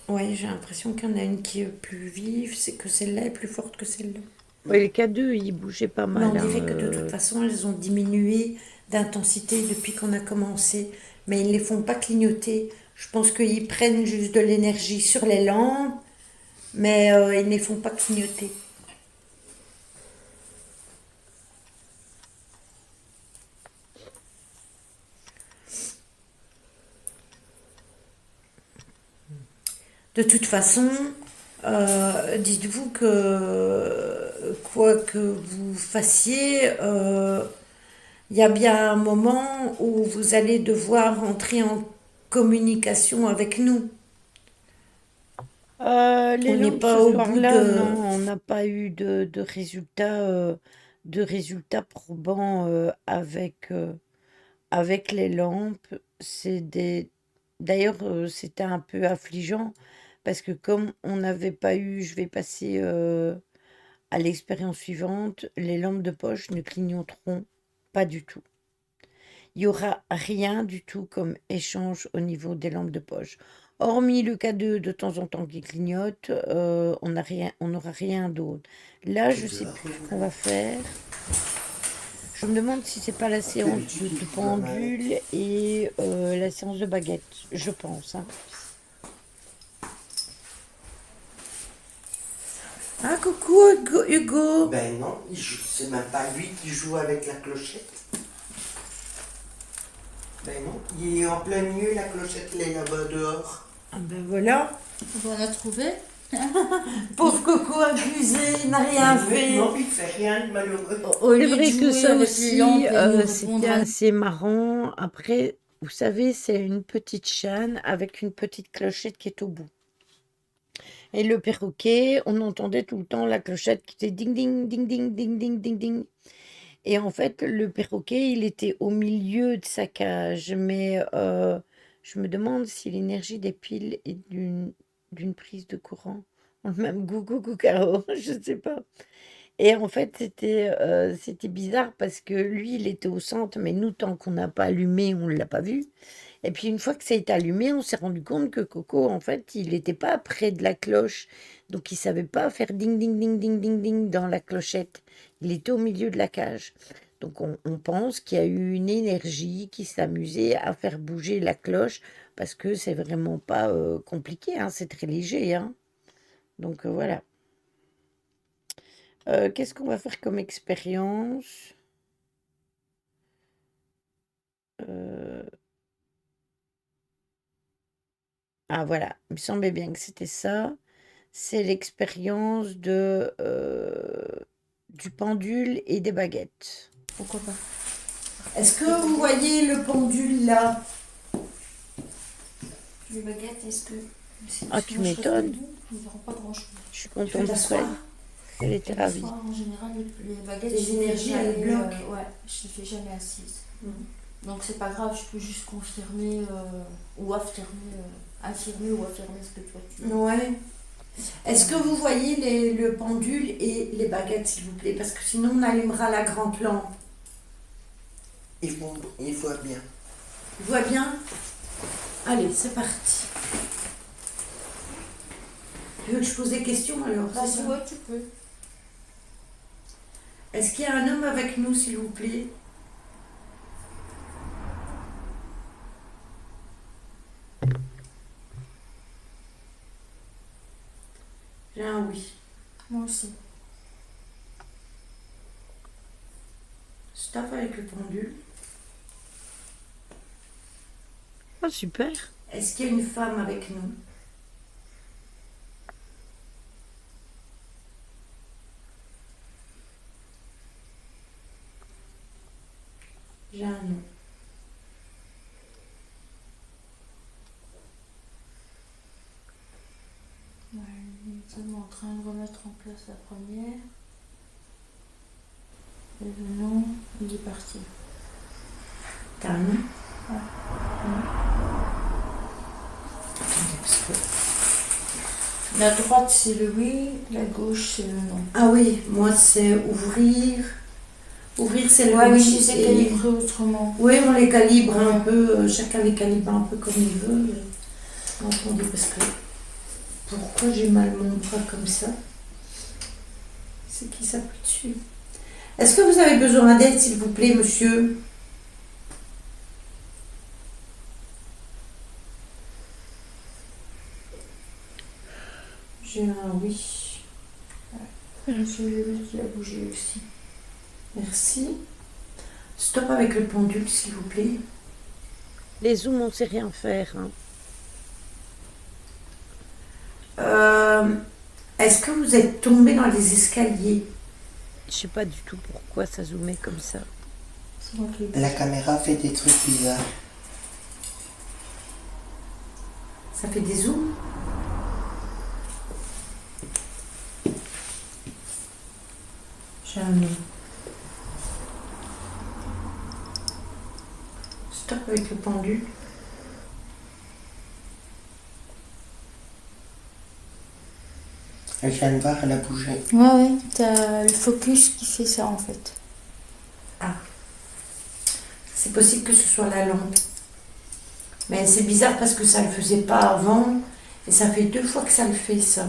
Speaker 3: Ouais, j'ai l'impression qu'il y en a une qui est plus vive, c'est que celle-là est plus forte que celle-là.
Speaker 1: Oui, les K2, ils bougeaient pas
Speaker 3: Mais on
Speaker 1: mal, hein,
Speaker 3: dirait que de toute façon, elles ont diminué d'intensité depuis qu'on a commencé. Mais ils ne les font pas clignoter. Je pense qu'ils prennent juste de l'énergie sur les lampes, mais ils ne les font pas clignoter. De toute façon, dites-vous que quoi que vous fassiez, il y a bien un moment où vous allez devoir entrer en communication avec nous.
Speaker 1: les
Speaker 3: On n'est
Speaker 1: lampes ce
Speaker 3: pas au bout
Speaker 1: soir-là, non,
Speaker 3: de...
Speaker 1: on n'a pas eu de résultats probants avec les lampes. D'ailleurs, c'était un peu affligeant parce que comme on n'avait pas eu, je vais passer à l'expérience suivante, les lampes de poche ne clignoteront pas du tout. Il y aura rien du tout comme échange au niveau des lampes de poche.
Speaker 3: Hormis le K2 de temps en temps qui clignote, on n'aura rien d'autre. Là, je sais plus ce qu'on va faire. Je me demande si c'est pas la séance de pendule et la séance de baguette, je pense. Hein. Ah, coucou Hugo.
Speaker 4: Ben non, c'est même pas lui qui joue avec la clochette. Ben non, il est en plein milieu, la clochette, elle est là-bas dehors.
Speaker 3: Ah ben voilà.
Speaker 2: On l'a trouvé.
Speaker 3: Pauvre Coco abusé, il n'a rien fait.
Speaker 4: Non, il fait rien de malheureux.
Speaker 2: Au
Speaker 3: C'est
Speaker 2: lieu
Speaker 3: vrai
Speaker 2: de
Speaker 3: que
Speaker 2: jouer
Speaker 3: ça
Speaker 2: avec
Speaker 3: aussi,
Speaker 2: les lampes et nous
Speaker 3: c'était
Speaker 2: répondre à-
Speaker 3: assez marrant. Après, vous savez, c'est une petite chaîne avec une petite clochette qui est au bout. Et le perroquet, on entendait tout le temps la clochette qui était ding ding ding ding ding ding ding ding. Et en fait, le perroquet, il était au milieu de sa cage. Mais je me demande si l'énergie des piles est d'une prise de courant. Ont le même goût, coucou Caro, je sais pas. Et en fait, c'était bizarre parce que lui, il était au centre, mais nous, tant qu'on n'a pas allumé, on ne l'a pas vu. Et puis, une fois que ça a été allumé, on s'est rendu compte que Coco, en fait, il n'était pas près de la cloche. Donc, il savait pas faire ding, ding, ding, ding, ding, ding dans la clochette. Il était au milieu de la cage. Donc, on pense qu'il y a eu une énergie qui s'amusait à faire bouger la cloche parce que c'est vraiment pas compliqué, hein, c'est très léger. Hein. Donc, voilà. Qu'est-ce qu'on va faire comme expérience? Ah voilà, il me semblait bien que c'était ça. C'est l'expérience du pendule et des baguettes.
Speaker 2: Pourquoi pas?
Speaker 3: Est-ce que vous voyez le pendule là?
Speaker 2: Les baguettes, est-ce que...
Speaker 3: Ah, tu m'étonnes.
Speaker 2: Ils n'auront pas grand-chose.
Speaker 3: Je suis Tu contente veux pour t'asseoir? elle. Elle était ravie.
Speaker 2: En général, les baguettes,
Speaker 3: Les
Speaker 2: je les fais
Speaker 3: énergies, elles
Speaker 2: jamais,
Speaker 3: bloquent.
Speaker 2: ouais, je les fais jamais assises.
Speaker 3: Mhm.
Speaker 2: Donc c'est pas grave, je peux juste confirmer ou affirmer, affirmer ou affirmer ce que toi tu veux.
Speaker 3: Ouais. Est-ce que vous voyez le pendule et les baguettes, s'il vous plaît? Parce que sinon, on allumera la grande lampe.
Speaker 4: Il voit bien.
Speaker 3: Tu vois bien? Allez, c'est parti. Tu veux que je pose des questions alors? c'est ça
Speaker 2: Ouais, tu peux.
Speaker 3: Est-ce qu'il y a un homme avec nous, s'il vous plaît? J'ai un oui.
Speaker 2: Moi aussi.
Speaker 3: Stop avec le pendule. Ah, super. Est-ce qu'il y a une femme avec nous? J'ai un non.
Speaker 2: Ouais, nous sommes en train de remettre en place la première. Et le nom, il est parti.
Speaker 3: T'as un non?
Speaker 2: La droite, c'est le oui, la gauche, c'est le non.
Speaker 3: Ah oui, moi c'est ouvrir. Ouvrir, c'est le
Speaker 2: Ouais, mais
Speaker 3: oui.
Speaker 2: je sais calibrer autrement.
Speaker 3: Oui, on les calibre un peu, chacun les calibre un peu comme il veut. Attendez, parce que pourquoi j'ai mal mon bras comme ça? C'est qui s'appuie dessus? Est-ce que vous avez besoin d'aide, s'il vous plaît, monsieur? J'ai un oui.
Speaker 2: Monsieur qui a bougé aussi.
Speaker 3: Merci. Stop avec le pendule, s'il vous plaît. Les zooms, on ne sait rien faire. Hein. Est-ce que vous êtes tombé dans les escaliers? Je sais pas du tout pourquoi ça zoomait comme ça.
Speaker 2: C'est moi qui ai
Speaker 4: La
Speaker 2: bougé.
Speaker 4: caméra fait des trucs bizarres.
Speaker 3: Ça fait des zooms? J'ai un non. Stop avec le pendule.
Speaker 4: Je viens de voir, elle a bougé.
Speaker 2: Ouais, t'as le focus qui fait ça en fait.
Speaker 3: C'est possible que ce soit la lampe.
Speaker 1: Mais c'est bizarre parce que ça le faisait pas avant. Et ça fait 2 fois que ça le fait, ça.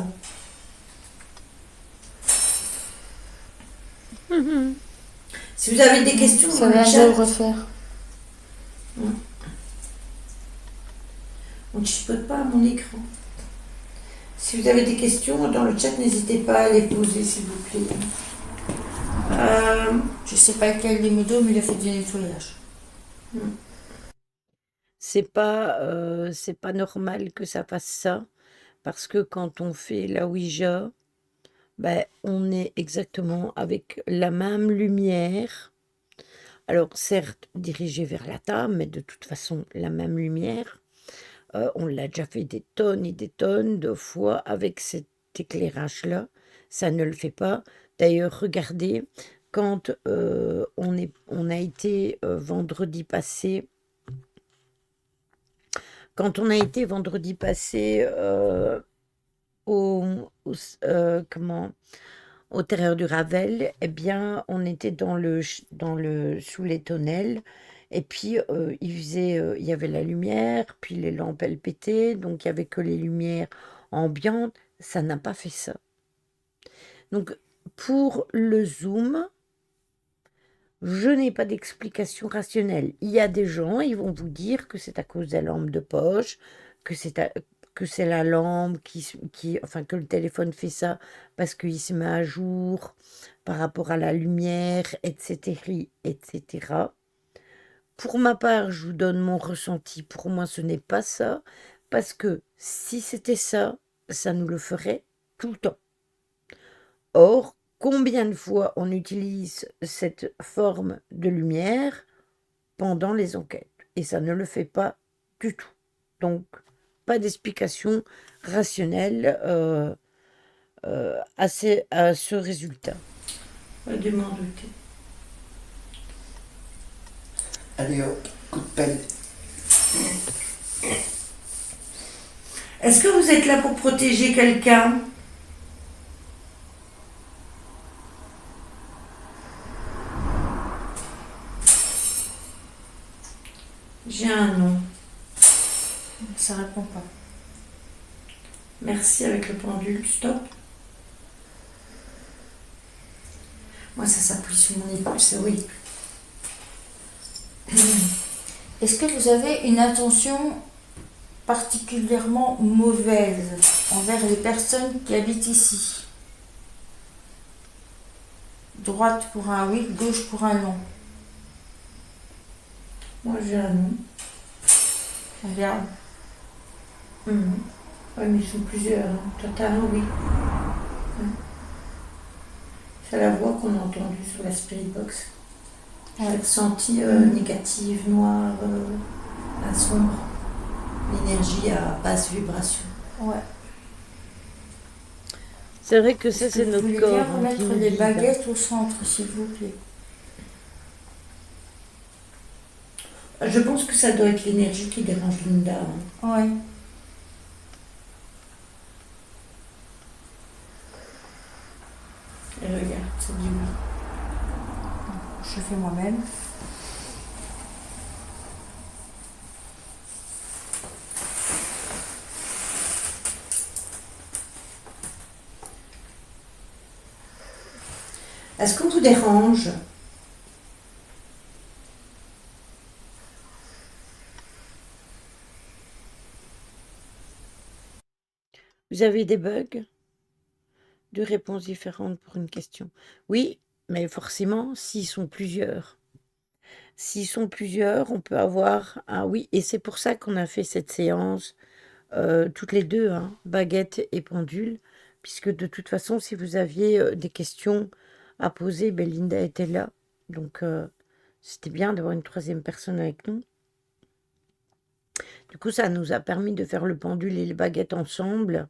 Speaker 1: Si vous avez des questions
Speaker 2: Ça
Speaker 1: dans le
Speaker 2: vient de le
Speaker 1: chat,
Speaker 2: refaire.
Speaker 1: on ne chipote pas à mon écran. Si vous avez des questions dans le chat, n'hésitez pas à les poser, s'il vous plaît.
Speaker 2: Je sais pas quel des modos, mais il a fait du nettoyage.
Speaker 3: C'est pas normal que ça fasse ça, parce que quand on fait la Ouija, ben, on est exactement avec la même lumière. Alors certes, dirigée vers la table, mais de toute façon, la même lumière. On l'a déjà fait des tonnes et des tonnes de fois avec cet éclairage-là. Ça ne le fait pas. D'ailleurs, regardez, quand on a été vendredi passé, au, comment, au Terreur du Ravel, eh bien, on était sous les tonnelles. Et puis, il y avait la lumière, puis les lampes, elles pétaient, donc il n'y avait que les lumières ambiantes. Ça n'a pas fait ça. Donc, pour le zoom, je n'ai pas d'explication rationnelle. Il y a des gens, ils vont vous dire que c'est à cause des lampes de poche, que c'est la lampe enfin, que le téléphone fait ça parce qu'il se met à jour par rapport à la lumière, etc., etc. Pour ma part, je vous donne mon ressenti. Pour moi, ce n'est pas ça, parce que si c'était ça, ça nous le ferait tout le temps. Or, combien de fois on utilise cette forme de lumière pendant les enquêtes? Et ça ne le fait pas du tout. Donc, pas d'explication rationnelle à ce résultat.
Speaker 1: Demande où t'es.
Speaker 4: Allez hop, coup de pelle.
Speaker 1: Est-ce que vous êtes là pour protéger quelqu'un? J'ai un nom.
Speaker 2: Ça répond pas.
Speaker 1: Merci avec le pendule. Stop. Moi, ça s'appuie sur mon épaule, ça oui.
Speaker 2: Est-ce que vous avez une intention particulièrement mauvaise envers les personnes qui habitent ici? Droite pour un oui, gauche pour un non.
Speaker 1: Moi, j'ai un nom.
Speaker 2: Regarde.
Speaker 1: Oui, mais ils sont plusieurs. Hein. Toi, t'as un oui. C'est la voix qu'on a entendue sur la Spirit Box. J'ai ressenti négative, noire, à sombre. L'énergie à basse vibration.
Speaker 2: Ouais.
Speaker 3: C'est vrai que ça,
Speaker 2: Est-ce que
Speaker 3: c'est
Speaker 2: vous
Speaker 3: notre
Speaker 2: voulez
Speaker 3: corps
Speaker 2: bien
Speaker 3: qui
Speaker 2: remettre
Speaker 3: nous
Speaker 2: les
Speaker 3: guide.
Speaker 2: baguettes au centre, s'il vous plaît?
Speaker 1: Je pense que ça doit être l'énergie qui dérange Linda. Hein.
Speaker 2: Ouais.
Speaker 1: Et regarde, ça dit oui.
Speaker 2: Je fais moi-même.
Speaker 1: Est-ce qu'on vous dérange?
Speaker 3: Vous avez des bugs? Deux réponses différentes pour une question. Oui, mais forcément, s'ils sont plusieurs. S'ils sont plusieurs, on peut avoir un oui. Et c'est pour ça qu'on a fait cette séance toutes les deux, hein, baguette et pendule, puisque de toute façon, si vous aviez des questions à poser, Belinda était là. Donc, c'était bien d'avoir une troisième personne avec nous. Du coup, ça nous a permis de faire le pendule et les baguettes ensemble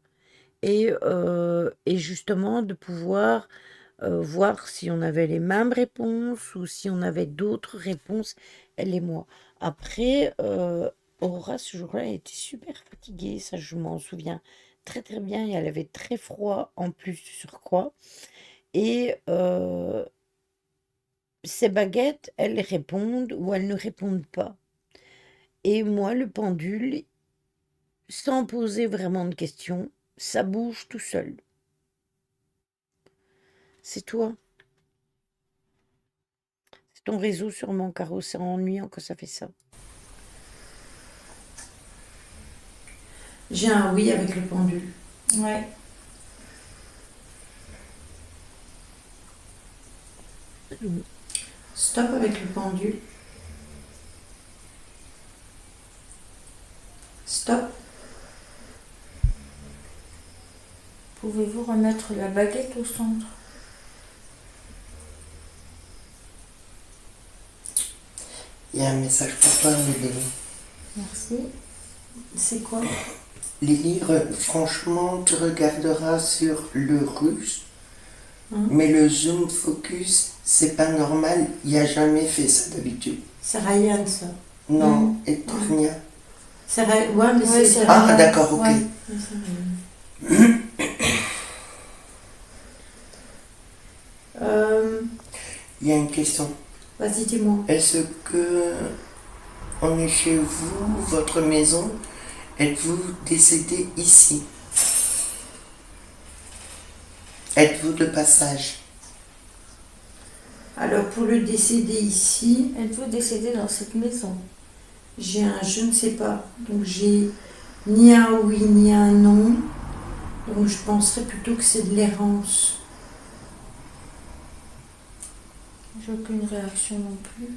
Speaker 3: et justement de pouvoir voir si on avait les mêmes réponses ou si on avait d'autres réponses, elle et moi. Après, Aurora, ce jour-là, elle était super fatiguée, ça je m'en souviens très très bien, et elle avait très froid en plus du surcroît. Et ces baguettes, elles répondent ou elles ne répondent pas.
Speaker 1: Et moi, le pendule, sans poser vraiment de questions, ça bouge tout seul. C'est toi. C'est ton réseau sûrement, Caro. C'est ennuyant que ça fait ça.
Speaker 3: J'ai un oui avec le pendule.
Speaker 2: Ouais.
Speaker 3: Stop avec le pendule. Stop.
Speaker 2: Pouvez-vous remettre la baguette au centre?
Speaker 4: Il y a un message pour toi, Lily.
Speaker 2: Merci.
Speaker 3: C'est quoi?
Speaker 4: Lily, franchement, tu regarderas sur le russe,
Speaker 3: Hein?
Speaker 4: mais le zoom focus, c'est pas normal. Il a jamais fait ça d'habitude.
Speaker 3: C'est Ryan, ça.
Speaker 4: Non, et Tournia.
Speaker 3: C'est Ryan. Ouais, mais
Speaker 2: Ouais,
Speaker 3: c'est
Speaker 2: c'est
Speaker 4: Ah,
Speaker 2: Ryan.
Speaker 4: d'accord, ok.
Speaker 2: Ouais.
Speaker 3: Ouais, c'est Ryan.
Speaker 4: Il y a une question.
Speaker 3: Vas-y, dis-moi.
Speaker 4: Est-ce que on est chez vous, votre maison, êtes-vous décédé ici? Êtes-vous de passage?
Speaker 3: Alors, pour le décédé ici,
Speaker 2: Êtes-vous décédé dans cette maison?
Speaker 3: j'ai un je ne sais pas. Donc, j'ai ni un oui, ni un non. Donc, je penserais plutôt que c'est de l'errance.
Speaker 2: J'ai aucune réaction non plus.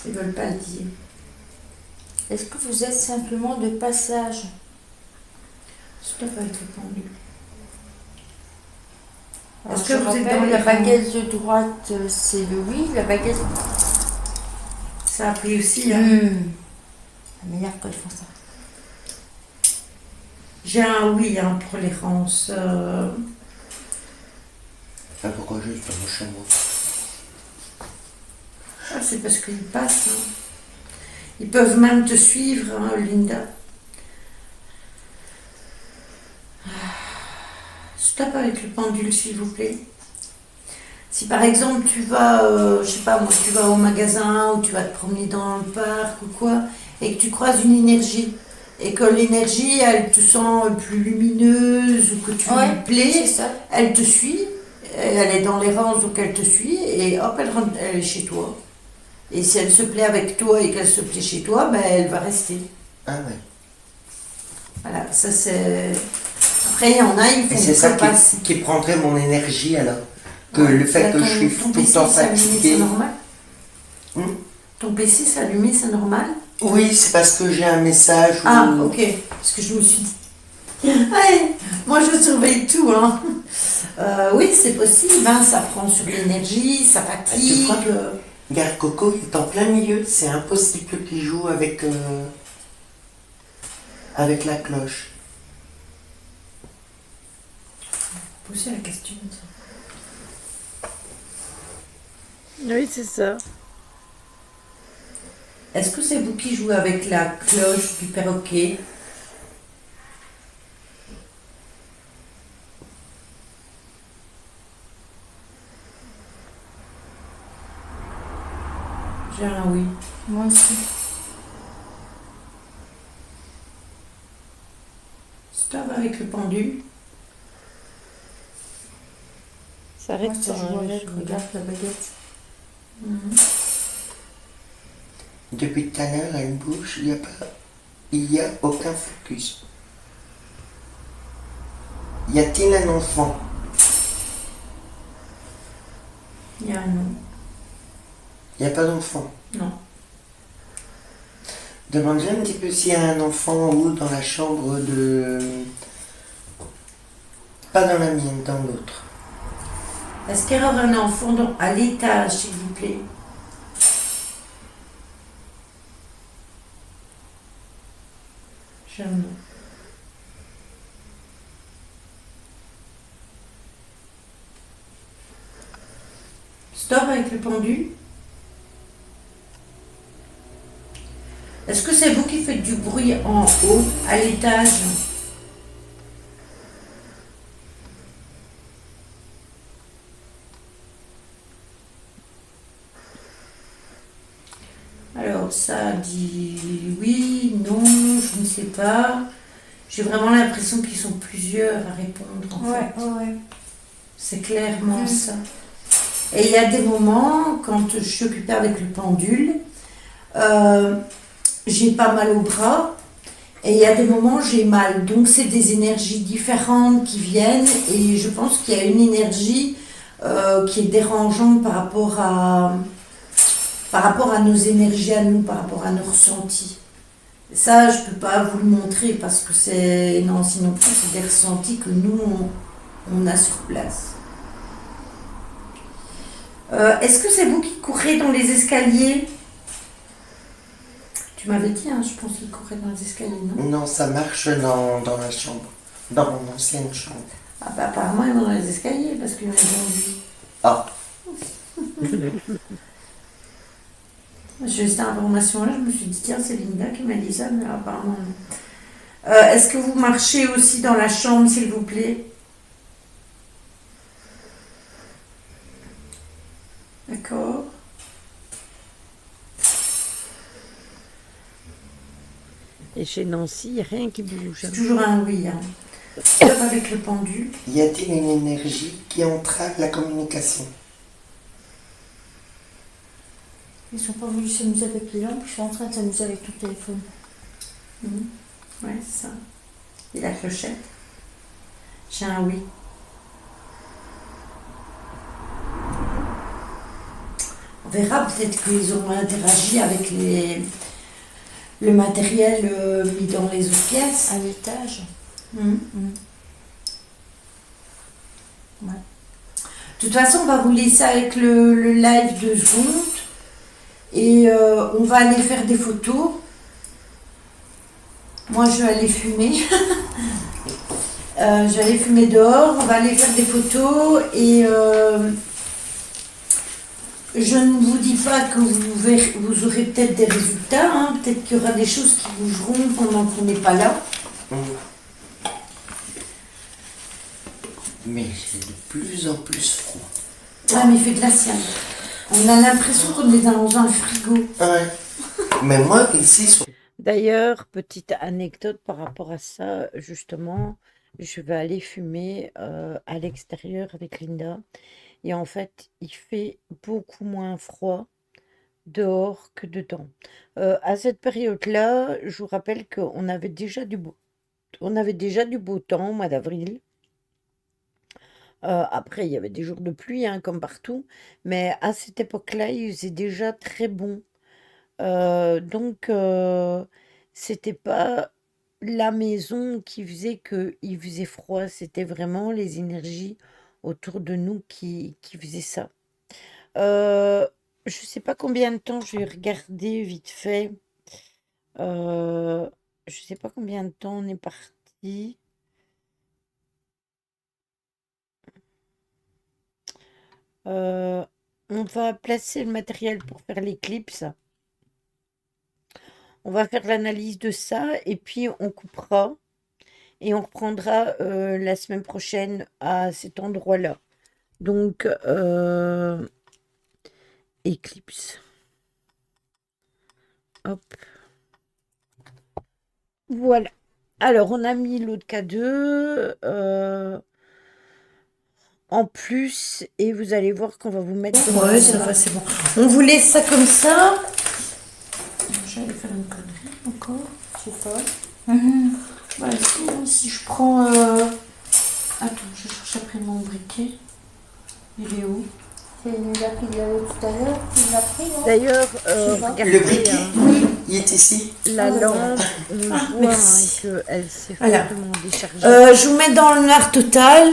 Speaker 3: Ils veulent pas le dire.
Speaker 2: Est-ce que vous êtes simplement de passage?
Speaker 3: Stop avec le pendule.
Speaker 2: Alors,
Speaker 3: Est-ce que
Speaker 2: je
Speaker 3: vous êtes
Speaker 2: rappelle,
Speaker 3: dans
Speaker 2: la
Speaker 3: les
Speaker 2: baguette de droite, c'est le oui. La baguette...
Speaker 3: Ça a pris aussi, hein.
Speaker 2: Ça m'énerve quand ils font ça.
Speaker 3: J'ai un oui hein, pour l'errance.
Speaker 4: Ah, pourquoi juste dans mon chameau?
Speaker 3: Ah, c'est parce qu'ils passent. Hein. Ils peuvent même te suivre, hein, Linda. Stop avec le pendule, s'il vous plaît. Si par exemple tu vas, je sais pas moi, tu vas au magasin ou tu vas te promener dans le parc ou quoi, et que tu croises une énergie, et que l'énergie, elle te sent plus lumineuse ou que tu lui plais,
Speaker 2: c'est ça.
Speaker 3: elle te suit, elle est dans l'errance donc elle te suit, et hop, elle rentre, elle est chez toi. Et si elle se plaît avec toi et qu'elle se plaît chez toi, ben elle va rester.
Speaker 4: Ah ouais.
Speaker 3: Voilà, ça c'est. Après, il y en a, ils
Speaker 4: Et
Speaker 3: font
Speaker 4: c'est ça
Speaker 3: que passer.
Speaker 4: qui prendrait mon énergie alors. Que
Speaker 3: Ouais.
Speaker 4: le fait
Speaker 3: Là,
Speaker 4: que je suis
Speaker 3: ton
Speaker 4: tout le
Speaker 3: PC
Speaker 4: temps
Speaker 3: s'allume,
Speaker 4: fatigué.
Speaker 3: c'est normal.
Speaker 4: Hmm?
Speaker 3: Ton PC s'allumer, c'est normal.
Speaker 4: Oui, c'est parce que j'ai un message.
Speaker 3: Ah,
Speaker 4: où-
Speaker 3: ok. Parce que je me suis dit. Ouais, moi, je surveille tout. Hein. Oui, c'est possible. Hein, ça prend sur l'énergie, ça fatigue.
Speaker 4: vois Regarde, Coco, il est en plein milieu. C'est impossible qu'il joue avec la cloche.
Speaker 3: Poser la question.
Speaker 1: Oui, c'est ça.
Speaker 3: Est-ce que c'est vous qui jouez avec la cloche du perroquet? J'ai un oui.
Speaker 2: Moi aussi.
Speaker 3: Stop avec le pendule.
Speaker 1: Ça
Speaker 2: Moi,
Speaker 1: arrête
Speaker 2: ça
Speaker 1: pas.
Speaker 2: joue
Speaker 1: hein,
Speaker 2: avec.
Speaker 1: je-
Speaker 2: Regarde la baguette.
Speaker 4: Depuis tout à l'heure, elle bouge. Il y a aucun focus. Y a-t-il un enfant?
Speaker 3: Il y a un non.
Speaker 4: Il n'y a pas d'enfant.
Speaker 3: Non.
Speaker 4: Demande-lui un petit peu s'il y a un enfant ou dans la chambre de... Pas dans la mienne, dans l'autre.
Speaker 3: Est-ce qu'il y aura un enfant à l'étage, s'il vous plaît? J'ai un non. Stop avec le pendule. Est-ce que c'est vous qui faites du bruit en haut, à l'étage? Alors,
Speaker 1: ça dit oui, non, je ne sais pas. J'ai vraiment l'impression qu'ils sont plusieurs à répondre en fait.
Speaker 2: Ouais.
Speaker 1: C'est clairement ça. Et il y a des moments, quand je suis occupée avec le pendule, j'ai pas mal au bras. Et il y a des moments où j'ai mal. Donc c'est des énergies différentes qui viennent. Et je pense qu'il y a une énergie qui est dérangeante par rapport à nos énergies à nous, par rapport à nos ressentis. Ça, je peux pas vous le montrer parce que c'est... Non, sinon c'est des ressentis que nous, on a sur place. Est-ce que c'est vous qui courez dans les escaliers? Tu m'avais dit, hein, je pense qu'il courait dans les escaliers, non?
Speaker 4: Non, ça marche dans la chambre. Dans mon ancienne chambre.
Speaker 1: Ah bah apparemment ils vont dans les escaliers parce qu'ils ont vu.
Speaker 4: Ah,
Speaker 1: J'ai eu cette information-là, je me suis dit, tiens, c'est Linda qui m'a dit ça, mais apparemment non. Est-ce que vous marchez aussi dans la chambre, s'il vous plaît? D'accord.
Speaker 3: Et chez Nancy, il n'y a rien qui bouge.
Speaker 1: C'est toujours un oui, hein. Comme avec le pendule.
Speaker 4: y a-t-il une énergie qui entrave la communication?
Speaker 2: Ils sont pas venus s'amuser avec les lampes, ils sont en train de s'amuser avec ton téléphone.
Speaker 1: Ouais, c'est ça. Et la clochette. J'ai un oui. On verra, peut-être qu'ils ont interagi avec le matériel mis dans les autres pièces.
Speaker 2: À l'étage.
Speaker 1: De toute façon, on va vous laisser avec le live 2 secondes et on va aller faire des photos. Moi, je vais aller fumer. Je vais aller fumer dehors. On va aller faire des photos et je ne vous dis pas que vous aurez peut-être des résultats. Hein. Peut-être qu'il y aura des choses qui bougeront pendant qu'on n'est pas là.
Speaker 4: Mais j'ai de plus en plus froid.
Speaker 1: Ah, mais il fait glacial. On a l'impression qu'on est dans un frigo.
Speaker 4: Ouais. Mais moi, ici,
Speaker 3: D'ailleurs, petite anecdote par rapport à ça, justement, je vais aller fumer à l'extérieur avec Linda. Et en fait, il fait beaucoup moins froid dehors que dedans. À cette période-là, je vous rappelle qu'on avait déjà du beau temps au mois d'avril. Après, il y avait des jours de pluie, hein, comme partout, mais à cette époque-là, il faisait déjà très bon. Donc, c'était pas la maison qui faisait qu'il faisait froid, c'était vraiment les énergies autour de nous qui faisaient ça. Je sais pas combien de temps, je vais regarder vite fait. Je sais pas combien de temps on est parti. On va placer le matériel pour faire l'éclipse. On va faire l'analyse de ça et puis on coupera et on reprendra la semaine prochaine à cet endroit-là. Donc, éclipse. Hop. Voilà. Alors, on a mis l'autre K2 en plus et vous allez voir qu'on va vous mettre...
Speaker 1: Ouais, ça va, c'est bon. On vous laisse ça comme ça. J'allais faire une connerie encore.
Speaker 2: Je sais pas.
Speaker 1: Bah, si je prends... Attends, je cherche après mon briquet. Il est où?
Speaker 2: C'est Linda qui l'avait tout à l'heure, qui l'a pris, non?
Speaker 3: D'ailleurs,
Speaker 4: le
Speaker 3: regardez,
Speaker 4: briquet,
Speaker 3: hein,
Speaker 4: il est ici.
Speaker 3: la lampe, on voit
Speaker 1: merci.
Speaker 3: qu'elle s'est
Speaker 1: Voilà.
Speaker 3: fortement déchargée.
Speaker 1: Je vous mets dans le noir total.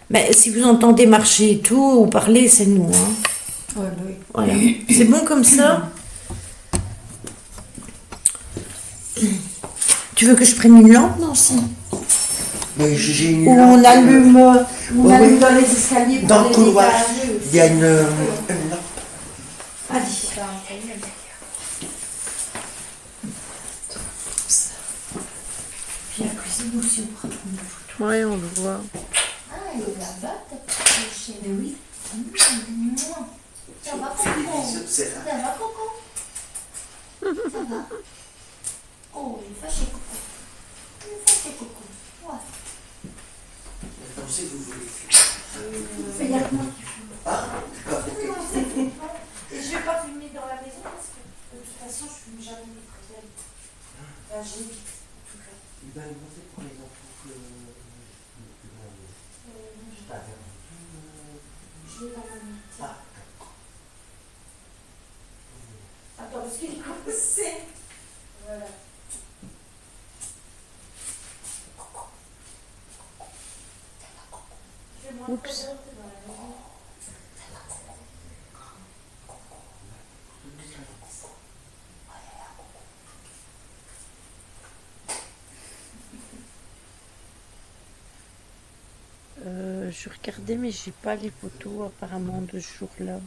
Speaker 1: Mais si vous entendez marcher et tout, ou parler, c'est nous. Hein.
Speaker 2: Ouais, oui.
Speaker 1: Voilà. C'est bon comme ça? Tu veux que je prenne une lampe, Nancy?
Speaker 4: Mais j'ai une
Speaker 1: Ou on
Speaker 4: lampe,
Speaker 1: allume,
Speaker 4: oui.
Speaker 1: dans les escaliers pour
Speaker 4: dans le
Speaker 1: les
Speaker 4: couloir.
Speaker 1: étages.
Speaker 4: Il y a une lampe.
Speaker 1: Allez. Puis la cuisine aussi, on prend une photo.
Speaker 3: Oui, on le voit.
Speaker 2: Ah, elle est là-bas, ta petite chérie.
Speaker 1: Mais oui.
Speaker 2: Ça va, Coco? Ça va, Coco? Ça va. Oh, il est fâché, coucou. Il est fâché, coucou. Ouais.
Speaker 4: Comme si vous voulez fumer.
Speaker 2: Il y a que moi qui fume.
Speaker 4: Ah, d'accord.
Speaker 2: Et je vais pas fumer dans la maison parce que de toute façon, je fume jamais les cigarettes. Enfin, j'évite, en tout cas.
Speaker 4: Il va demander pour les enfants que.
Speaker 2: Je
Speaker 4: Ah,
Speaker 2: vais dans la maison.
Speaker 4: ah,
Speaker 2: Attends, parce qu'il est commencé. Voilà. Fais-moi
Speaker 1: Oups.
Speaker 2: très bien, t'es dans la maison.
Speaker 1: Je regardais, mais j'ai pas les photos apparemment de ce jour-là.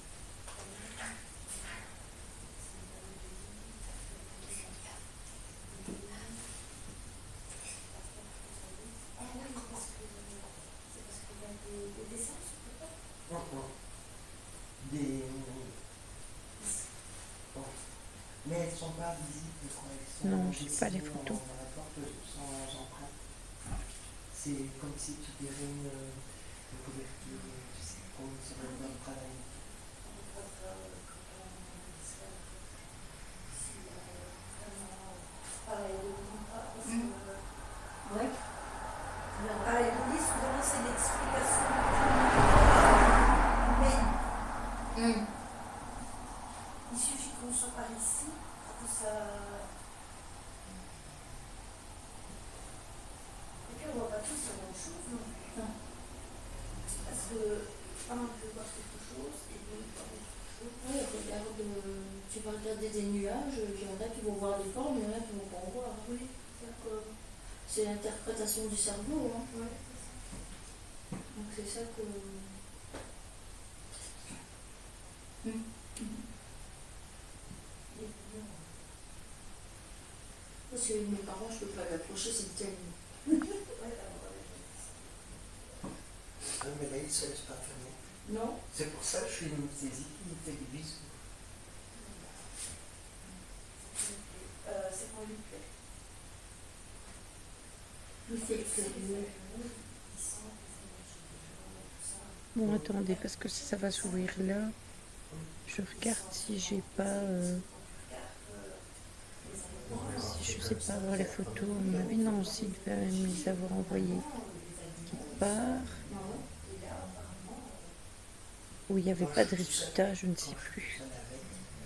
Speaker 4: des. Bon. Mais elles ne sont pas visibles, quoi. Elles sont
Speaker 1: Non, j'ai pas les
Speaker 4: dessinées
Speaker 1: photos.
Speaker 4: dans la porte sans empreinte. C'est comme si tu dirais une couverture, tu sais, comme sur le travail.
Speaker 2: Ouais. Ah, et oui, souvent c'est l'explication. Mais il suffit qu'on soit par ici pour que ça. Et puis on voit pas tous la même chose non plus. Non. Parce que un peut voir quelque chose et l'autre voir quelque chose.
Speaker 5: Oui, regarde, tu vas regarder des nuages, il y en a qui vont voir des formes, il y en a qui vont pas en voir.
Speaker 2: Oui.
Speaker 5: C'est l'interprétation du cerveau. Hein.
Speaker 2: Ouais.
Speaker 5: Donc c'est ça que. Parce que mes parents, je peux pas l'approcher, c'est tellement.
Speaker 4: Ah, mais là, il ne se laisse pas fermer.
Speaker 5: Non.
Speaker 4: C'est pour ça que je suis une saisie qui fait des bisous.
Speaker 2: C'est pour lui plaît.
Speaker 5: Il fait que.
Speaker 1: Bon, attendez, parce que si ça va s'ouvrir là, je regarde si j'ai pas. Si je sais pas avoir les photos, à mon avis, non, aussi, il devait me les avoir envoyées. Qui part. Où il n'y avait pas de résultat, je ne sais plus.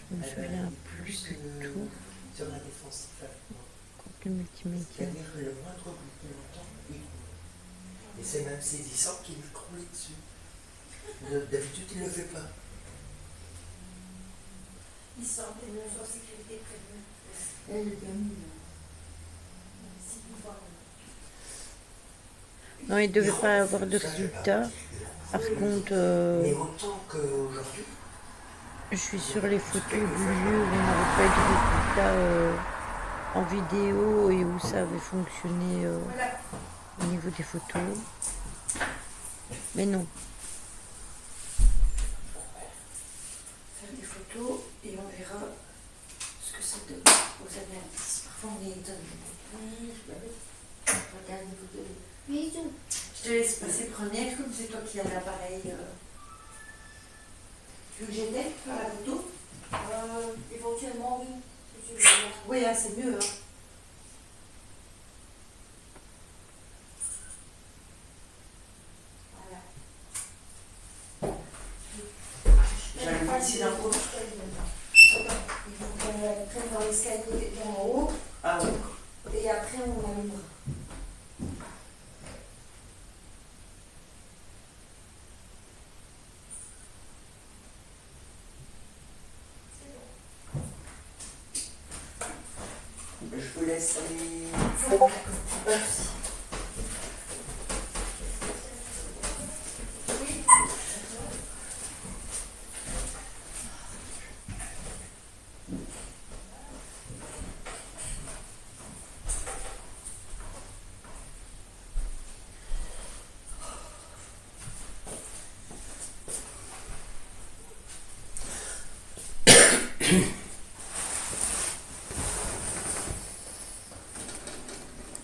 Speaker 1: Je ne me souviens plus du tout.
Speaker 4: Sur la défensive avec moi.
Speaker 1: Contenu multimédia.
Speaker 4: C'est-à-dire que le moindre bruit qu'il entend, il croule. Et c'est même saisissant qu'il croule dessus. D'habitude, il ne le fait pas.
Speaker 2: Il sent que nous sommes en sécurité prévenue.
Speaker 5: Elle est bien mise.
Speaker 2: Si vous voyez.
Speaker 1: Non, il ne devait pas avoir de résultat. Par contre,
Speaker 4: Mais autant qu'aujourd'hui.
Speaker 1: je suis sur les photos du lieu où on n'avait pas eu de résultat en vidéo et où ça avait fonctionné
Speaker 2: Voilà.
Speaker 1: au niveau des photos. Mais non.
Speaker 2: Faire des photos et on verra ce que ça donne aux analyses. Parfois on les donne.
Speaker 5: Regarde les photos. Bisous.
Speaker 2: Je te laisse passer première, comme c'est toi qui as l'appareil. Tu veux que j'aide à la photo?
Speaker 5: Éventuellement, oui. Si tu veux.
Speaker 2: Oui, hein, c'est mieux. Hein. Voilà.
Speaker 4: J'arrive ici d'un coup.
Speaker 2: Il faut qu'on prenne dans l'escalier en haut
Speaker 4: Ah oui.
Speaker 2: et après on allumera.
Speaker 4: Je vous laisse aller.
Speaker 2: Merci.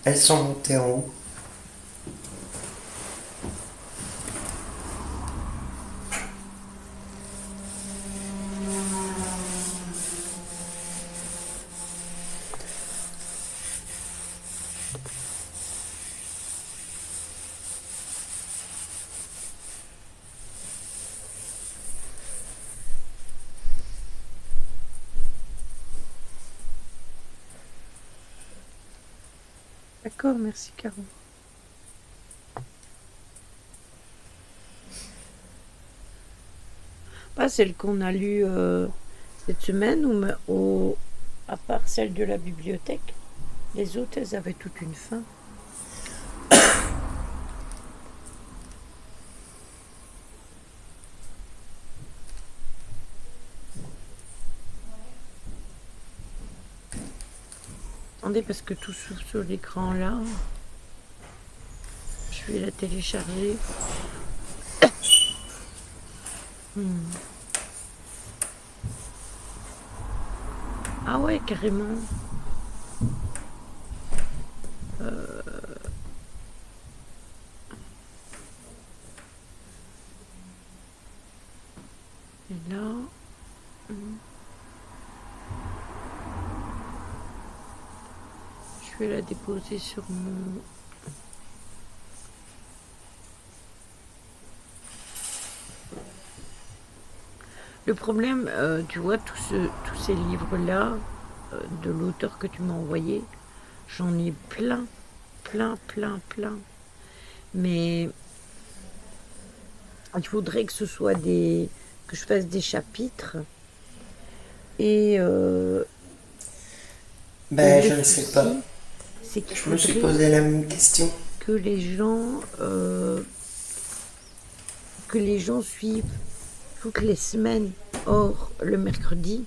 Speaker 4: Elles sont montées en haut.
Speaker 3: D'accord, merci Caro. Pas celle qu'on a lue cette semaine à part celle de la bibliothèque. Les autres, elles avaient toute une fin. Attendez, parce que tout s'ouvre sur l'écran là. Je vais la télécharger. Ah ouais, carrément. Et là. Je vais la déposer sur mon... Le problème, tu vois, tous ces livres-là, de l'auteur que tu m'as envoyé, j'en ai plein. Mais il faudrait que ce soit que je fasse des chapitres. Et
Speaker 4: je ne sais pas.
Speaker 3: C'est qu'il
Speaker 4: Je me suis
Speaker 3: faudrait
Speaker 4: posé la même question.
Speaker 3: que les gens suivent toutes les semaines. Or, le mercredi...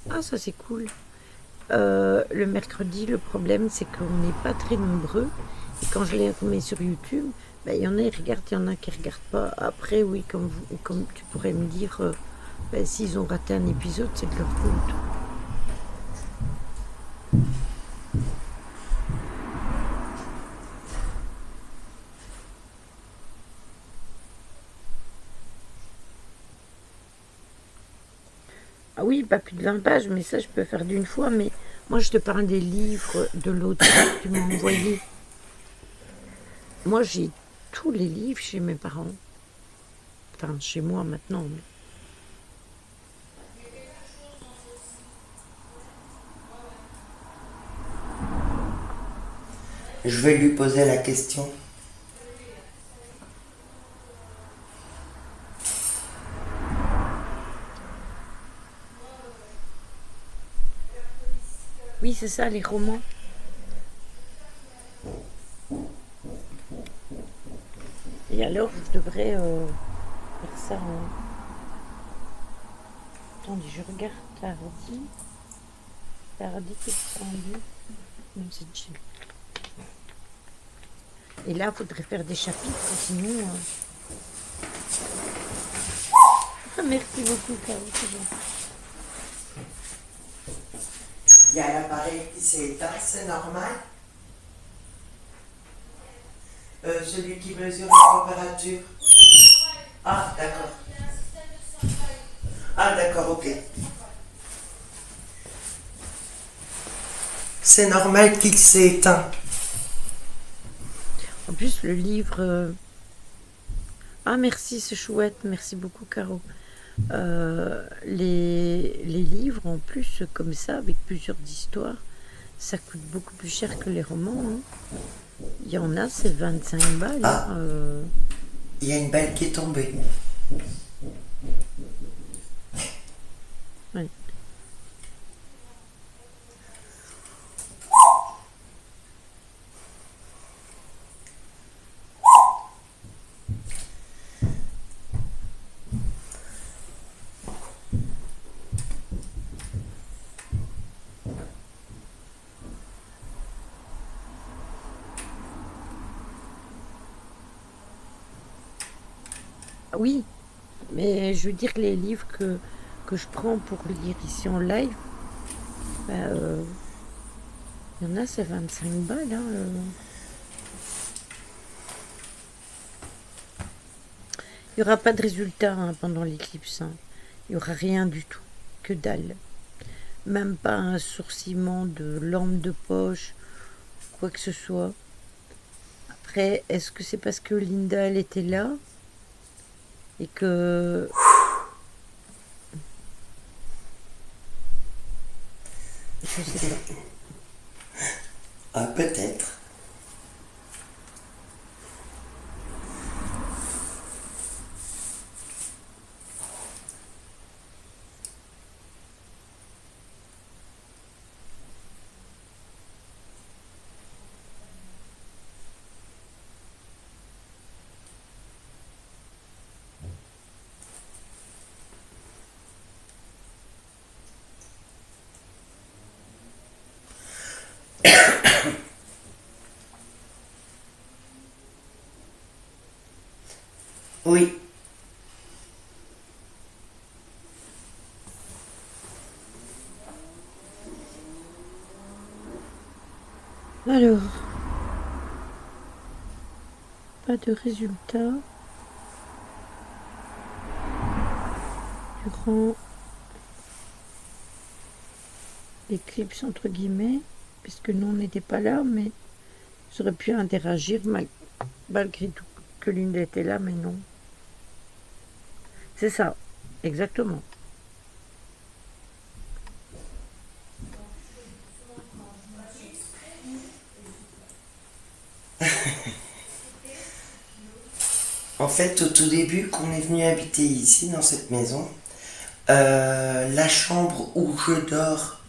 Speaker 3: Ah, ça c'est cool. Le mercredi, le problème, c'est qu'on n'est pas très nombreux. Et quand je les remets sur YouTube, il y en a qui regardent, il y en a qui ne regardent pas. Après, oui, comme tu pourrais me dire, s'ils ont raté un épisode, c'est de leur faute. Ah oui, pas plus de 20 pages, mais ça, je peux faire d'une fois. Mais moi, je te parle des livres de l'auteur que tu m'as envoyé. Moi, j'ai tous les livres chez mes parents. Enfin, chez moi maintenant.
Speaker 4: Je vais lui poser la question.
Speaker 3: Oui, c'est ça, les romans. Et alors, je devrais faire ça en... Attendez, je regarde Tardy. Tardy, c'est descendu. Non, c'est Jim. Et là, il faudrait faire des chapitres, sinon... Merci beaucoup, Caro, c'est gentil.
Speaker 4: Il y a l'appareil qui s'est éteint, c'est normal. Celui qui mesure la température. Ah, d'accord. Ah, d'accord, ok. C'est normal qu'il s'est éteint.
Speaker 3: En plus, le livre... Ah, merci, c'est chouette. Merci beaucoup, Caro. Les livres, en plus, comme ça, avec plusieurs histoires, ça coûte beaucoup plus cher que les romans. Hein. Il y en a, c'est 25 balles.
Speaker 4: Ah, il y a une balle qui est tombée.
Speaker 3: Ouais. Oui, mais je veux dire que les livres que je prends pour lire ici en live, Il y en a, c'est 25 balles. Hein, Il n'y aura pas de résultat hein, pendant l'éclipse. Hein. Il n'y aura rien du tout. Que dalle. Même pas un sourcillement de lampe de poche, quoi que ce soit. Après, est-ce que c'est parce que Linda, elle était là et que... Je sais pas.
Speaker 4: Ah, peut-être. Oui.
Speaker 3: Alors, pas de résultat durant l'éclipse entre guillemets, puisque nous on n'était pas là, mais j'aurais pu interagir malgré tout que Linda était là, mais non. C'est ça, exactement.
Speaker 4: En fait, au tout début, quand on est venu habiter ici, dans cette maison, la chambre où je dors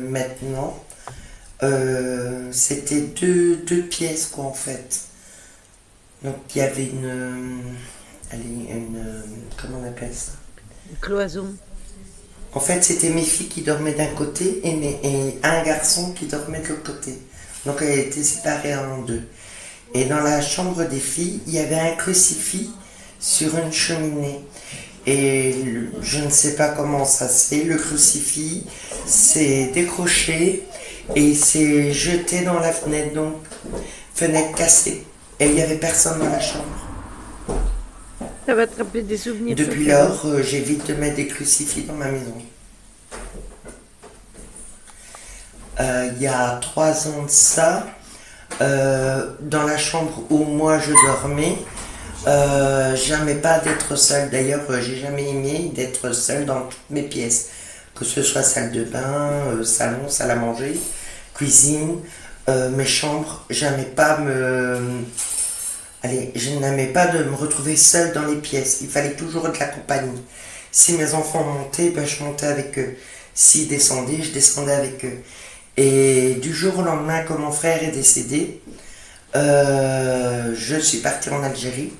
Speaker 4: maintenant, c'était deux pièces, quoi, en fait. Donc, il y avait comment on appelle ça?
Speaker 3: Une cloison.
Speaker 4: En fait, c'était mes filles qui dormaient d'un côté et un garçon qui dormait de l'autre côté. Donc, elles étaient séparées en deux. Et dans la chambre des filles, il y avait un crucifix sur une cheminée. Et je ne sais pas comment ça se fait, le crucifix s'est décroché et s'est jeté dans la fenêtre, donc fenêtre cassée. Et il n'y avait personne dans la chambre.
Speaker 3: Ça va te rappeler des souvenirs.
Speaker 4: Depuis lors, j'évite de mettre des crucifix dans ma maison. Il y a 3 ans de ça, dans la chambre où moi je dormais, j'aimais pas d'être seule. D'ailleurs, j'ai jamais aimé d'être seule dans toutes mes pièces. Que ce soit salle de bain, salon, salle à manger, cuisine, mes chambres. J'aimais pas je n'aimais pas de me retrouver seule dans les pièces. Il fallait toujours de la compagnie. Si mes enfants montaient, ben, je montais avec eux. S'ils descendaient, je descendais avec eux. Et du jour au lendemain, quand mon frère est décédé, je suis partie en Algérie.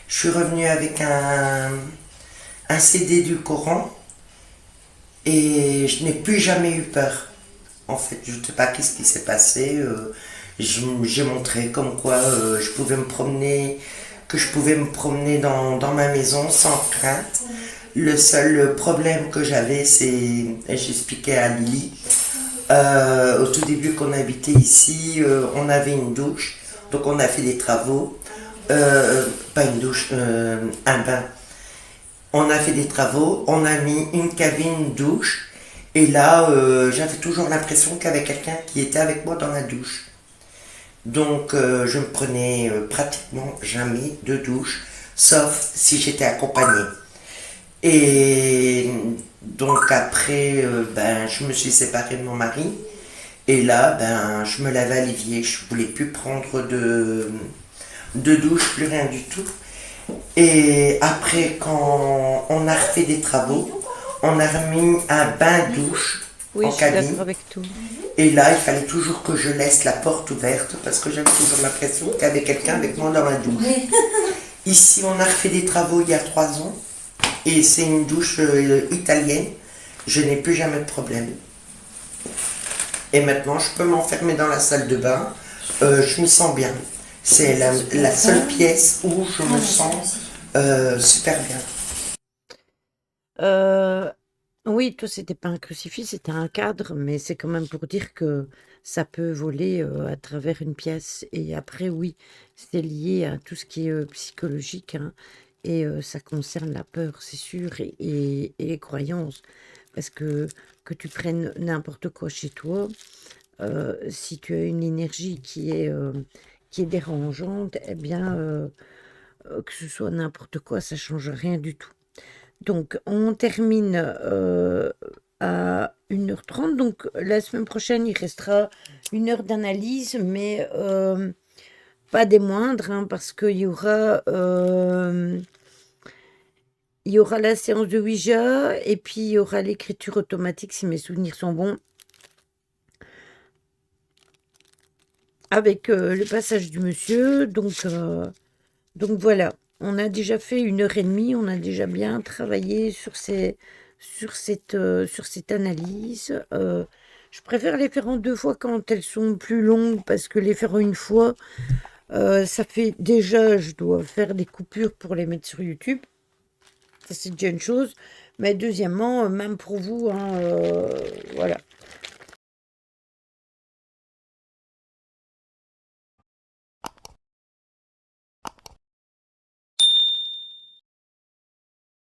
Speaker 4: Je suis revenue avec un CD du Coran et je n'ai plus jamais eu peur. En fait, je ne sais pas qu'est-ce qui s'est passé. J'ai montré comme quoi je pouvais me promener, que je pouvais me promener dans ma maison sans crainte. Le seul problème que j'avais, c'est, j'expliquais à Lily, au tout début qu'on habitait ici, on avait une douche, donc on a fait des travaux, pas une douche, un bain. On a fait des travaux, on a mis une cabine douche, et là, j'avais toujours l'impression qu'il y avait quelqu'un qui était avec moi dans la douche. Donc, je me prenais pratiquement jamais de douche, sauf si j'étais accompagnée. Et donc après, je me suis séparée de mon mari. Et là, je me lavais à l'évier. Je ne voulais plus prendre de douche, plus rien du tout. Et après, quand on a refait des travaux, on a remis un bain-douche en cabine.
Speaker 3: Avec tout.
Speaker 4: Et là, il fallait toujours que je laisse la porte ouverte parce que j'avais toujours l'impression qu'il y avait quelqu'un avec moi dans la douche. Ici, on a refait des travaux il y a 3 ans. Et c'est une douche italienne. Je n'ai plus jamais de problème. Et maintenant, je peux m'enfermer dans la salle de bain. Je m'y sens bien. C'est la seule pièce où je me sens super bien.
Speaker 3: Oui, toi, c'était pas un crucifix, c'était un cadre, mais c'est quand même pour dire que ça peut voler à travers une pièce. Et après, oui, c'est lié à tout ce qui est psychologique, hein, et ça concerne la peur, c'est sûr, et les croyances. Parce que tu prennes n'importe quoi chez toi, si tu as une énergie qui est dérangeante, eh bien, que ce soit n'importe quoi, ça change rien du tout. Donc, on termine à 1h30. Donc, la semaine prochaine, il restera 1 heure d'analyse, mais pas des moindres, hein, parce il y aura la séance de Ouija, et puis il y aura l'écriture automatique, si mes souvenirs sont bons, avec le passage du monsieur. Donc voilà, on a déjà fait 1 heure et demie, on a déjà bien travaillé sur cette analyse. Je préfère les faire en 2 fois quand elles sont plus longues, parce que les faire en une fois, ça fait déjà, je dois faire des coupures pour les mettre sur YouTube. Ça, c'est déjà une chose. Mais deuxièmement, même pour vous, hein, voilà.